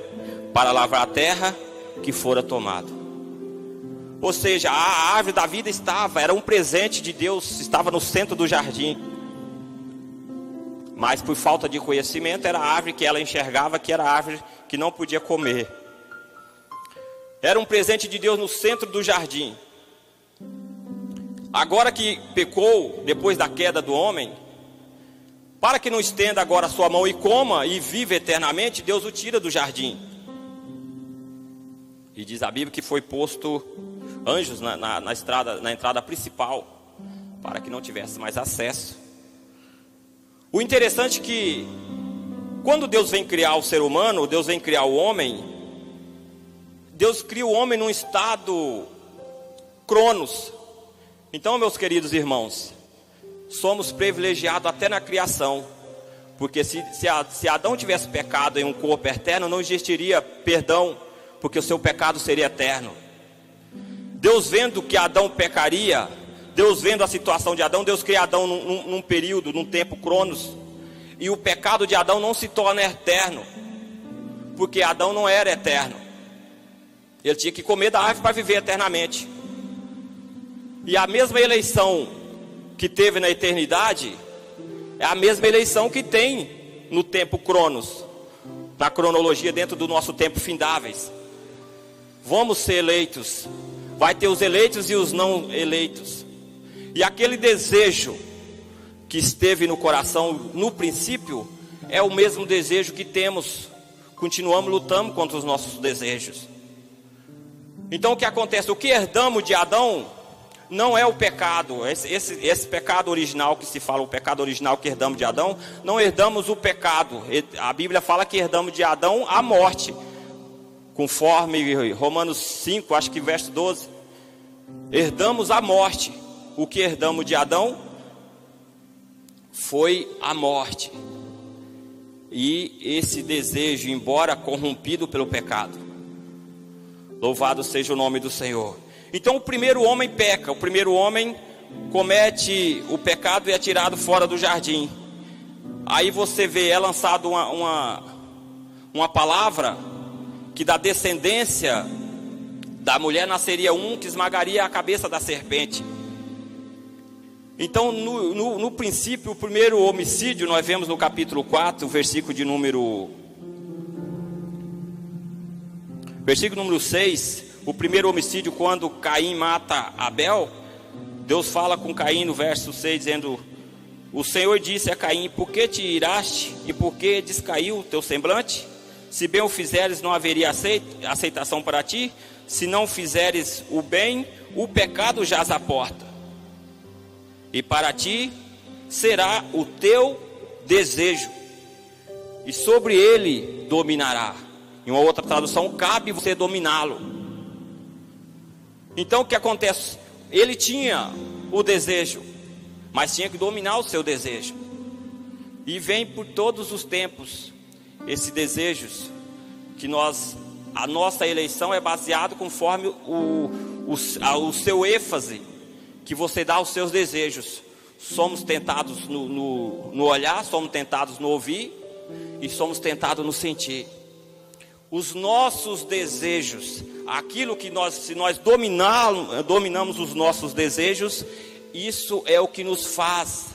para lavrar a terra que fora tomado. Ou seja, a árvore da vida era um presente de Deus, estava no centro do jardim. Mas por falta de conhecimento, era a árvore que ela enxergava que era a árvore que não podia comer. Era um presente de Deus no centro do jardim. Agora que pecou, depois da queda do homem, para que não estenda agora a sua mão e coma e viva eternamente, Deus o tira do jardim. E diz a Bíblia que foi posto anjos na entrada principal, para que não tivesse mais acesso. O interessante é que quando Deus vem criar o ser humano, Deus vem criar o homem, Deus cria o homem num estado cronos. Então, meus queridos irmãos, somos privilegiados até na criação, porque se Adão tivesse pecado em um corpo eterno, não existiria perdão, porque o seu pecado seria eterno. Deus vendo que Adão pecaria, Deus vendo a situação de Adão, Deus cria Adão num período, num tempo cronos, e o pecado de Adão não se torna eterno, porque Adão não era eterno, ele tinha que comer da árvore para viver eternamente. E a mesma eleição que teve na eternidade é a mesma eleição que tem no tempo cronos, na cronologia, dentro do nosso tempo findáveis. Vamos ser eleitos, vai ter os eleitos e os não eleitos. E aquele desejo que esteve no coração no princípio é o mesmo desejo que temos, continuamos lutando contra os nossos desejos. Então o que acontece? O que herdamos de Adão não é o pecado, esse pecado original que se fala, o pecado original que herdamos de Adão, não herdamos o pecado. A Bíblia fala que herdamos de Adão a morte, conforme Romanos 5, acho que verso 12, herdamos a morte. O que herdamos de Adão foi a morte, e esse desejo, embora corrompido pelo pecado, louvado seja o nome do Senhor. Então o primeiro homem peca, o primeiro homem comete o pecado e é tirado fora do jardim. Aí você vê, é lançado uma palavra que da descendência da mulher nasceria um que esmagaria a cabeça da serpente. Então no princípio, o primeiro homicídio, nós vemos no capítulo 4, versículo número 6, o primeiro homicídio, quando Caim mata Abel, Deus fala com Caim no verso 6, dizendo: o Senhor disse a Caim: por que te iraste e por que descaiu o teu semblante? Se bem o fizeres, não haveria aceitação para ti. Se não fizeres o bem, o pecado jaz à porta, e para ti será o teu desejo, e sobre ele dominará. Em uma outra tradução, cabe você dominá-lo. Então o que acontece? Ele tinha o desejo, mas tinha que dominar o seu desejo. E vem por todos os tempos esses desejos que a nossa eleição é baseado conforme o seu ênfase que você dá aos seus desejos. Somos tentados no olhar, somos tentados no ouvir e somos tentados no sentir. Os nossos desejos, aquilo que se nós dominamos os nossos desejos, isso é o que nos faz,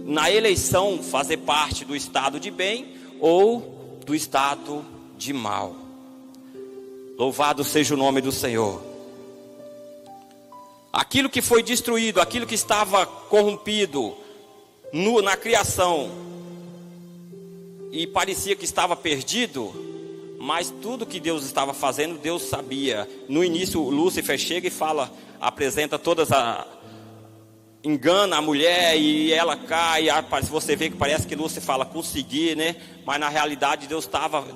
na eleição, fazer parte do estado de bem ou do estado de mal. Louvado seja o nome do Senhor. Aquilo que foi destruído, aquilo que estava corrompido na criação e parecia que estava perdido, mas tudo que Deus estava fazendo, Deus sabia. No início, Lúcifer chega e apresenta engana a mulher e ela cai. Você vê que parece que Lúcifer fala conseguir, né? Mas na realidade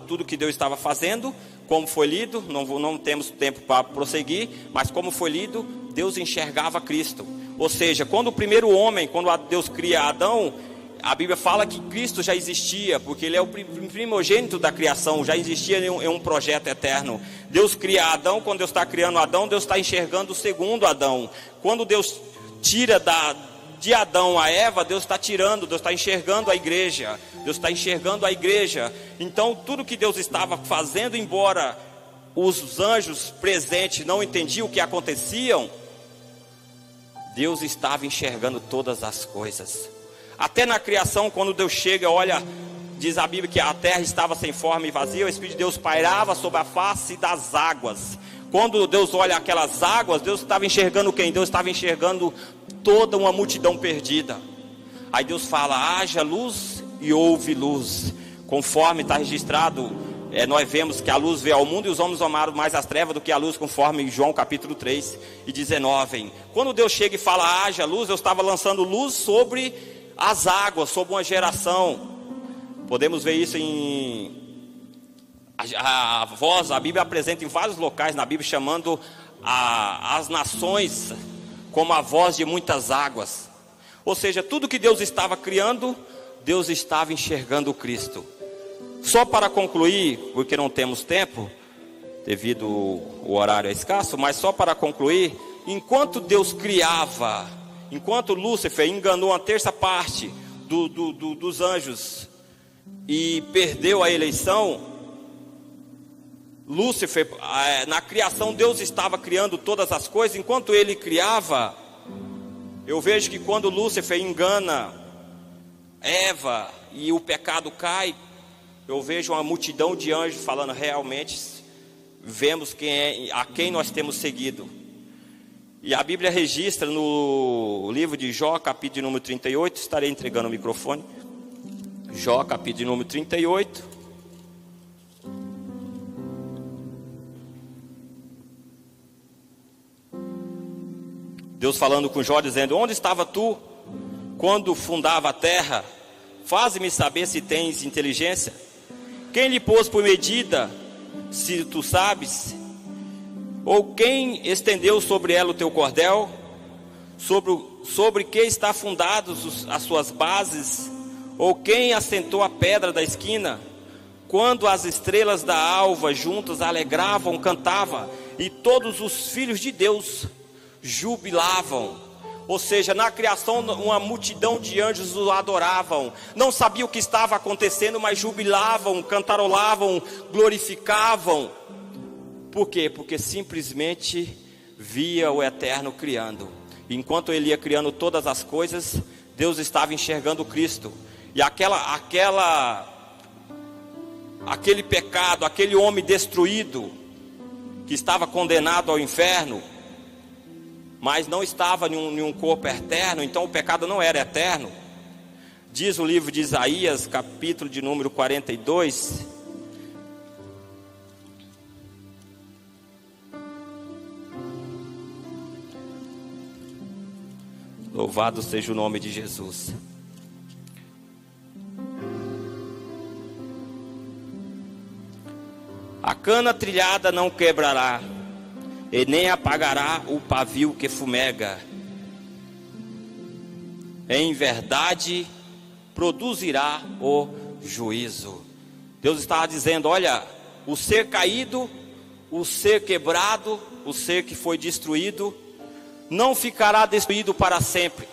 tudo que Deus estava fazendo, como foi lido, não temos tempo para prosseguir, mas como foi lido, Deus enxergava Cristo. Ou seja, quando o primeiro homem, quando Deus cria Adão, a Bíblia fala que Cristo já existia, porque Ele é o primogênito da criação, já existia em um projeto eterno. Deus cria Adão, quando Deus está criando Adão, Deus está enxergando o segundo Adão. Quando Deus tira de Adão a Eva, Deus está enxergando a igreja. Deus está enxergando a igreja. Então tudo que Deus estava fazendo, embora os anjos presentes não entendiam o que aconteciam, Deus estava enxergando todas as coisas. Até na criação, quando Deus chega, olha, diz a Bíblia que a terra estava sem forma e vazia, o Espírito de Deus pairava sobre a face das águas. Quando Deus olha aquelas águas, Deus estava enxergando quem? Deus estava enxergando toda uma multidão perdida. Aí Deus fala: haja luz e houve luz. Conforme está registrado, nós vemos que a luz veio ao mundo e os homens amaram mais as trevas do que a luz, conforme João capítulo 3 e 19. Quando Deus chega e fala haja luz, Deus estava lançando luz sobre as águas sobre uma geração. Podemos ver isso a Bíblia apresenta em vários locais na Bíblia, chamando as nações como a voz de muitas águas. Ou seja, tudo que Deus estava criando, Deus estava enxergando o Cristo. Só para concluir, porque não temos tempo, devido o horário é escasso, mas só para concluir, enquanto Deus criava, enquanto Lúcifer enganou uma terça parte dos anjos e perdeu a eleição, Lúcifer, na criação, Deus estava criando todas as coisas. Enquanto ele criava, eu vejo que quando Lúcifer engana Eva e o pecado cai, eu vejo uma multidão de anjos falando: realmente vemos a quem nós temos seguido. E a Bíblia registra no livro de Jó, capítulo de número 38, estarei entregando o microfone. Jó, capítulo de número 38. Deus falando com Jó, dizendo: onde estava tu quando fundava a terra? Faze-me saber se tens inteligência. Quem lhe pôs por medida, se tu sabes? Ou quem estendeu sobre ela o teu cordel? Sobre que está fundados as suas bases? Ou quem assentou a pedra da esquina? Quando as estrelas da alva juntas alegravam, cantavam, e todos os filhos de Deus jubilavam. Ou seja, na criação uma multidão de anjos o adoravam. Não sabiam o que estava acontecendo, mas jubilavam, cantarolavam, glorificavam. Por quê? Porque simplesmente via o Eterno criando. Enquanto ele ia criando todas as coisas, Deus estava enxergando Cristo. E aquele pecado, aquele homem destruído, que estava condenado ao inferno, mas não estava em um corpo eterno, então o pecado não era eterno. Diz o livro de Isaías, capítulo de número 42. Louvado seja o nome de Jesus. A cana trilhada não quebrará, e nem apagará o pavio que fumega. Em verdade produzirá o juízo. Deus estava dizendo: olha, o ser caído, o ser quebrado, o ser que foi destruído, não ficará destruído para sempre.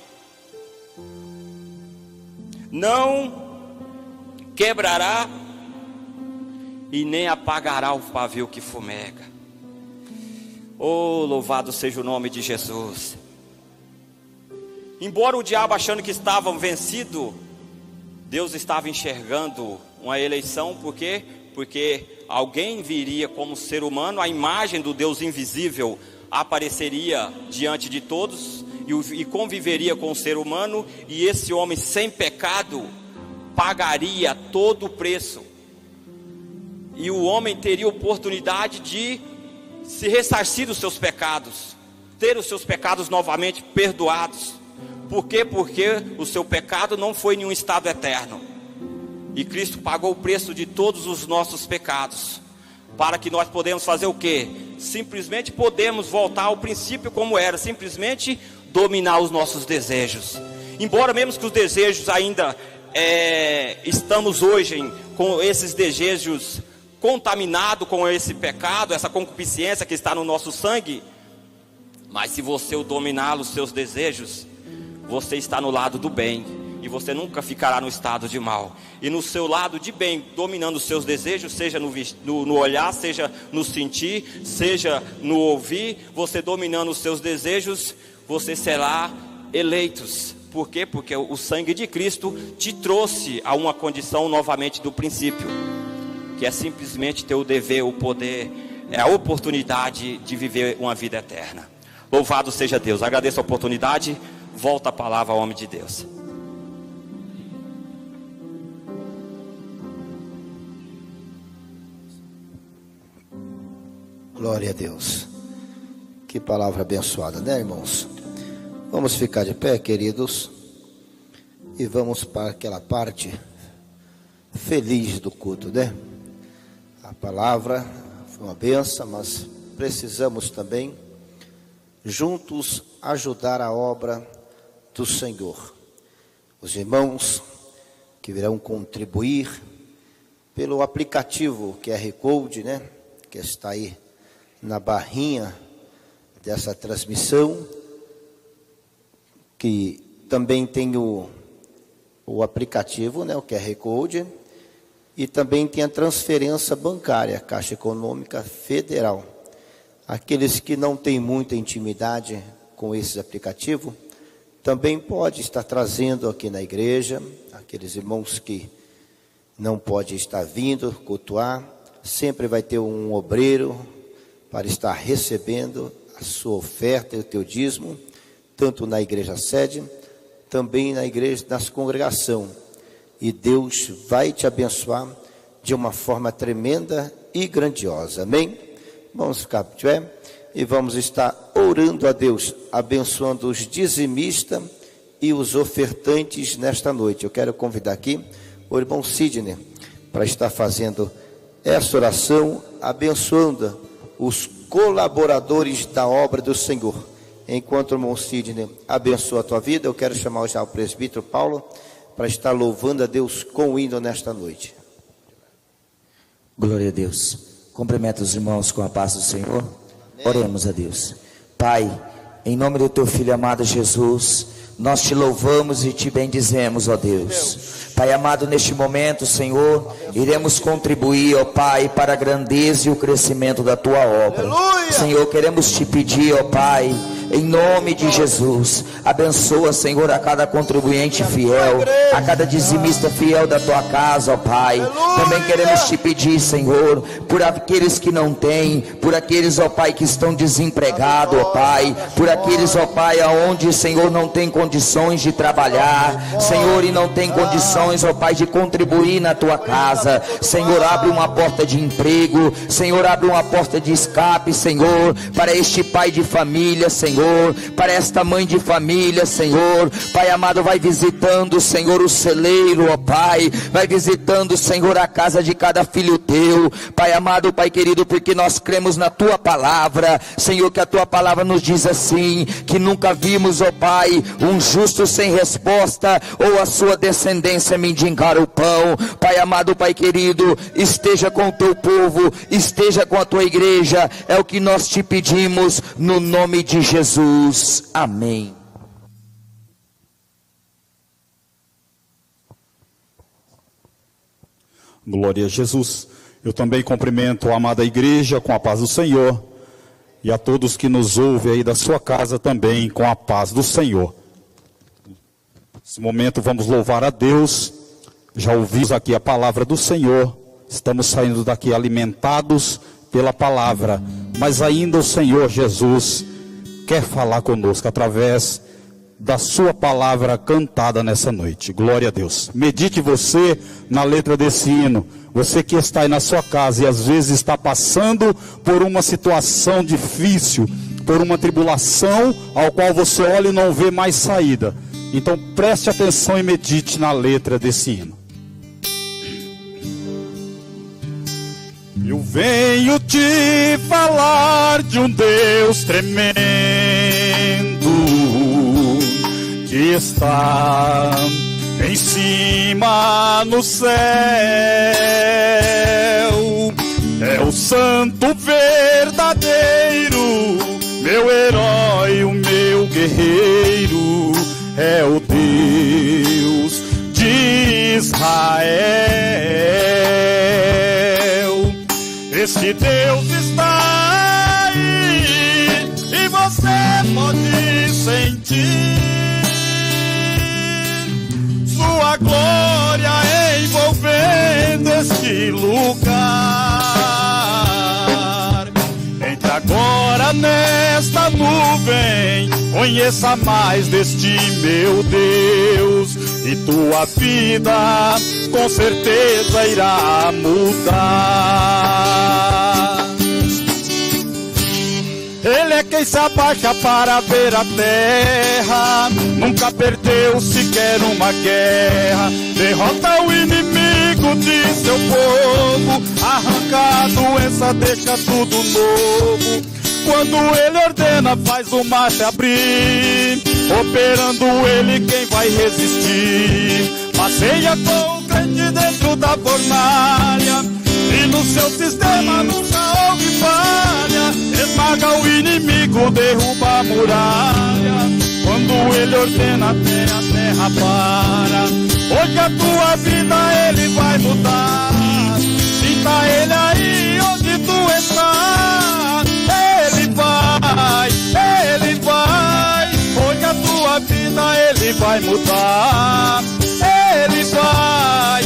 Não quebrará e nem apagará o pavio que fumega. Oh, louvado seja o nome de Jesus. Embora o diabo achando que estavam vencido, Deus estava enxergando uma eleição. Por quê? Porque alguém viria como ser humano, a imagem do Deus invisível apareceria diante de todos e conviveria com o ser humano, e esse homem sem pecado pagaria todo o preço, e o homem teria oportunidade de se ressarcir dos seus pecados, ter os seus pecados novamente perdoados. Por quê? Porque o seu pecado não foi em um estado eterno, e Cristo pagou o preço de todos os nossos pecados, para que nós podemos fazer o quê? Simplesmente podemos voltar ao princípio como era, simplesmente dominar os nossos desejos. Embora mesmo que os desejos ainda estamos hoje com esses desejos contaminados com esse pecado, essa concupiscência que está no nosso sangue, mas se você dominar os seus desejos, você está no lado do bem, e você nunca ficará no estado de mal. E no seu lado de bem, dominando os seus desejos, seja no olhar, seja no sentir, seja no ouvir, você dominando os seus desejos, você será eleitos. Por quê? Porque o sangue de Cristo te trouxe a uma condição novamente do princípio, que é simplesmente ter o dever, o poder, a oportunidade de viver uma vida eterna. Louvado seja Deus. Agradeço a oportunidade. Volta a palavra ao homem de Deus. Glória a Deus. Que palavra abençoada, né, irmãos? Vamos ficar de pé, queridos. e vamos para aquela parte feliz do culto, né? A palavra foi uma bênção, mas precisamos também juntos ajudar a obra do Senhor. Os irmãos que virão contribuir pelo aplicativo QR Code, né? Que está aí na barrinha dessa transmissão, que também tem o aplicativo, né? O QR Code, e também tem a transferência bancária, Caixa Econômica Federal. Aqueles que não têm muita intimidade com esse aplicativo, também pode estar trazendo aqui na igreja. Aqueles irmãos que não podem estar vindo cultuar, sempre vai ter um obreiro para estar recebendo a sua oferta e o teu dízimo, tanto na igreja sede, também na igreja, nas congregação. E Deus vai te abençoar de uma forma tremenda e grandiosa. Amém? Vamos ficar de pé e vamos estar orando a Deus, abençoando os dizimistas e os ofertantes nesta noite. Eu quero convidar aqui o irmão Sidney para estar fazendo essa oração, abençoando os colaboradores da obra do Senhor. Enquanto o irmão Sidney abençoa a tua vida, eu quero chamar já o presbítero Paulo para estar louvando a Deus com o hino nesta noite. Glória a Deus. Cumprimento os irmãos com a paz do Senhor. Amém. Oremos a Deus. Pai, em nome do teu Filho amado Jesus, nós te louvamos e te bendizemos, ó Deus. Pai amado, neste momento, Senhor, iremos contribuir, ó Pai, para a grandeza e o crescimento da tua obra. Aleluia! Senhor, queremos te pedir, ó Pai, em nome de Jesus, abençoa, Senhor, a cada contribuinte fiel, a cada dizimista fiel da tua casa, ó Pai. Também queremos te pedir, Senhor, por aqueles que não têm, por aqueles, ó Pai, que estão desempregados, ó Pai, por aqueles, ó Pai, aonde, Senhor, não tem condições de trabalhar, Senhor, e não tem condições, ó Pai, de contribuir na tua casa. Senhor, abre uma porta de emprego, Senhor, abre uma porta de escape, Senhor, para este pai de família, Senhor, para esta mãe de família, Senhor. Pai amado, vai visitando, Senhor, o celeiro, ó Pai, vai visitando, Senhor, a casa de cada filho teu, Pai amado, Pai querido, porque nós cremos na tua palavra, Senhor, que a tua palavra nos diz assim, que nunca vimos, ó Pai, um justo sem resposta, ou a sua descendência mendigar o pão. Pai amado, Pai querido, esteja com o teu povo, esteja com a tua igreja, é o que nós te pedimos, no nome de Jesus. Amém. Glória a Jesus. Eu também cumprimento a amada igreja com a paz do Senhor e a todos que nos ouvem aí da sua casa também com a paz do Senhor. Nesse momento vamos louvar a Deus. Já ouvimos aqui a palavra do Senhor, estamos saindo daqui alimentados pela palavra, mas ainda o Senhor Jesus quer falar conosco através da sua palavra cantada nessa noite. Glória a Deus. Medite você na letra desse hino. Você que está aí na sua casa e às vezes está passando por uma situação difícil, por uma tribulação ao qual você olha e não vê mais saída. Então preste atenção e medite na letra desse hino. Eu venho te falar de um Deus tremendo que está em cima no céu. É o santo verdadeiro, meu herói, o meu guerreiro. É o Deus de Israel. Este Deus está aí e você pode sentir sua glória envolvendo este lugar. Entre agora nesta nuvem, conheça mais deste meu Deus, e tua vida com certeza irá mudar. Ele é quem se abaixa para ver a terra, nunca perdeu sequer uma guerra. Derrota o inimigo de seu povo, arranca a doença, deixa tudo novo. Quando ele ordena, faz o mar se abrir, operando ele, quem vai resistir? Passeia com o crente dentro da fornalha, e no seu sistema nunca houve falha. Esmaga o inimigo, derruba a muralha. Quando ele ordena, até a terra para. Hoje a tua vida ele vai mudar. Sinta ele aí onde tu está. Ele vai, ele vai. Hoje a tua vida ele vai mudar. Ele vai,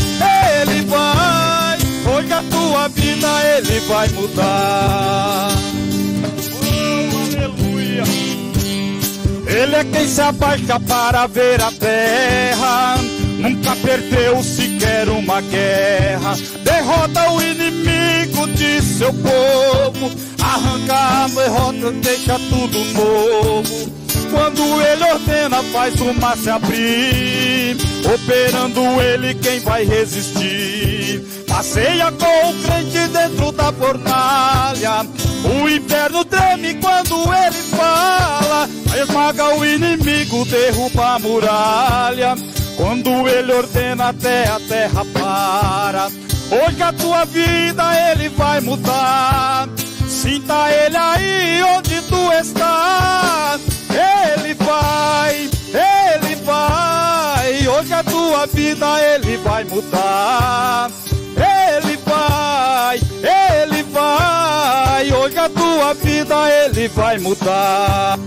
ele vai. Hoje a tua vida ele vai mudar. Oh, aleluia. Ele é quem se abaixa para ver a terra, nunca perdeu sequer uma guerra. Derrota o inimigo de seu povo, arranca a derrota, deixa tudo novo. Quando ele ordena, faz o mar se abrir, operando ele, quem vai resistir? Passeia com o crente dentro da fornalha, o inferno treme quando ele fala. Esmaga o inimigo, derruba a muralha. Quando ele ordena, até a terra para. Hoje a tua vida ele vai mudar. Sinta ele aí onde tu estás. Ele vai, ele vai. Hoje a tua vida ele vai mudar. Ele vai, ele vai. Hoje a tua vida ele vai mudar.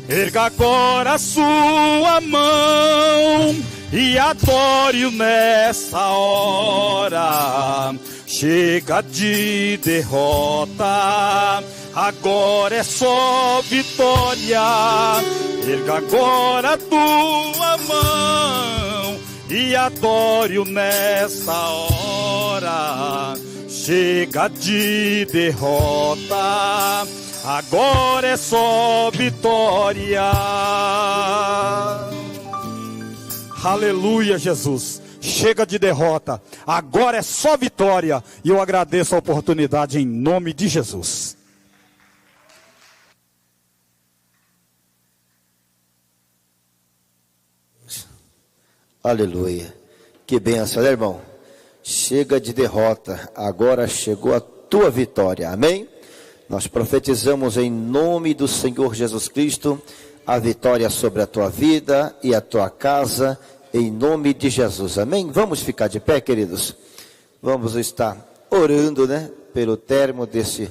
Erga agora a sua mão e adore-o nessa hora. Chega de derrota, agora é só vitória. Erga agora a tua mão e adore-o nessa hora. Chega de derrota, agora é só vitória. Aleluia, Jesus. Chega de derrota, agora é só vitória. E eu agradeço a oportunidade em nome de Jesus. Aleluia. Que bênção, né, irmão? Chega de derrota, agora chegou a tua vitória. Amém? Nós profetizamos em nome do Senhor Jesus Cristo a vitória sobre a tua vida e a tua casa, em nome de Jesus. Amém? Vamos ficar de pé, queridos. Vamos estar orando, né, pelo término desse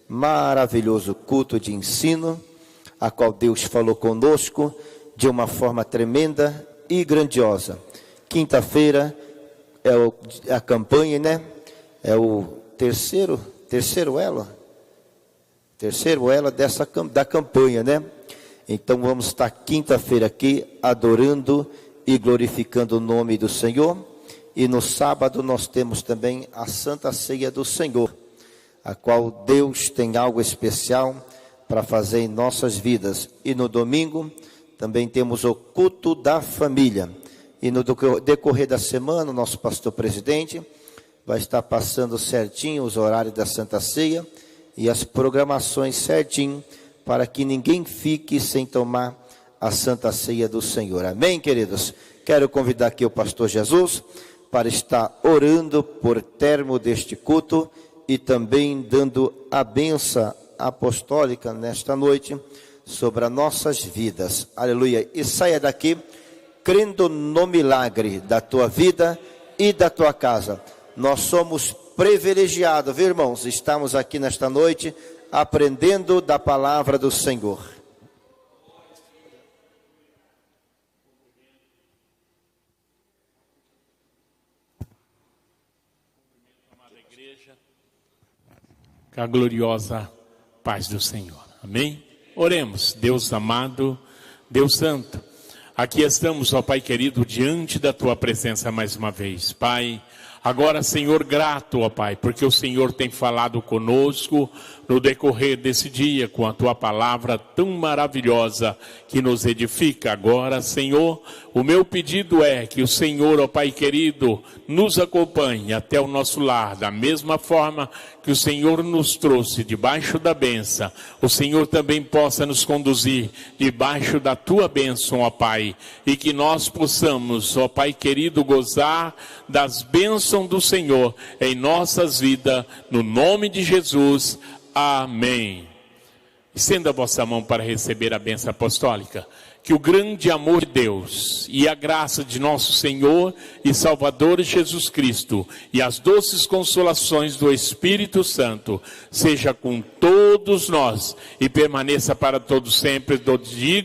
maravilhoso culto de ensino, a qual Deus falou conosco de uma forma tremenda e grandiosa. Quinta-feira é a campanha, né? É o terceiro elo da campanha, né? Então vamos estar quinta-feira aqui adorando e glorificando o nome do Senhor. E no sábado nós temos também a Santa Ceia do Senhor, a qual Deus tem algo especial para fazer em nossas vidas. E no domingo também temos o culto da família. E no decorrer da semana, o nosso pastor presidente vai estar passando certinho os horários da Santa Ceia e as programações certinho, para que ninguém fique sem tomar a Santa Ceia do Senhor. Amém, queridos? Quero convidar aqui o pastor Jesus para estar orando por termo deste culto e também dando a bênção apostólica nesta noite sobre as nossas vidas. Aleluia. E saia daqui crendo no milagre da tua vida e da tua casa. Nós somos privilegiados, viu, irmãos? Estamos aqui nesta noite aprendendo da palavra do Senhor. Amada igreja, com a gloriosa paz do Senhor. Amém? Oremos. Deus amado, Deus santo, aqui estamos, ó Pai querido, diante da Tua presença mais uma vez. Pai, Agora, Senhor, grato, ó Pai, porque o Senhor tem falado conosco no decorrer desse dia com a Tua palavra tão maravilhosa que nos edifica. Agora, Senhor, o meu pedido é que o Senhor, ó Pai querido, nos acompanhe até o nosso lar, da mesma forma que o Senhor nos trouxe debaixo da bênção, o Senhor também possa nos conduzir debaixo da Tua bênção, ó Pai, e que nós possamos, ó Pai querido, gozar das bênçãos do Senhor em nossas vidas, no nome de Jesus. Amém. Estenda a vossa mão para receber a bênção apostólica. Que o grande amor de Deus e a graça de nosso Senhor e Salvador Jesus Cristo e as doces consolações do Espírito Santo seja com todos nós e permaneça para todos sempre. Todos digam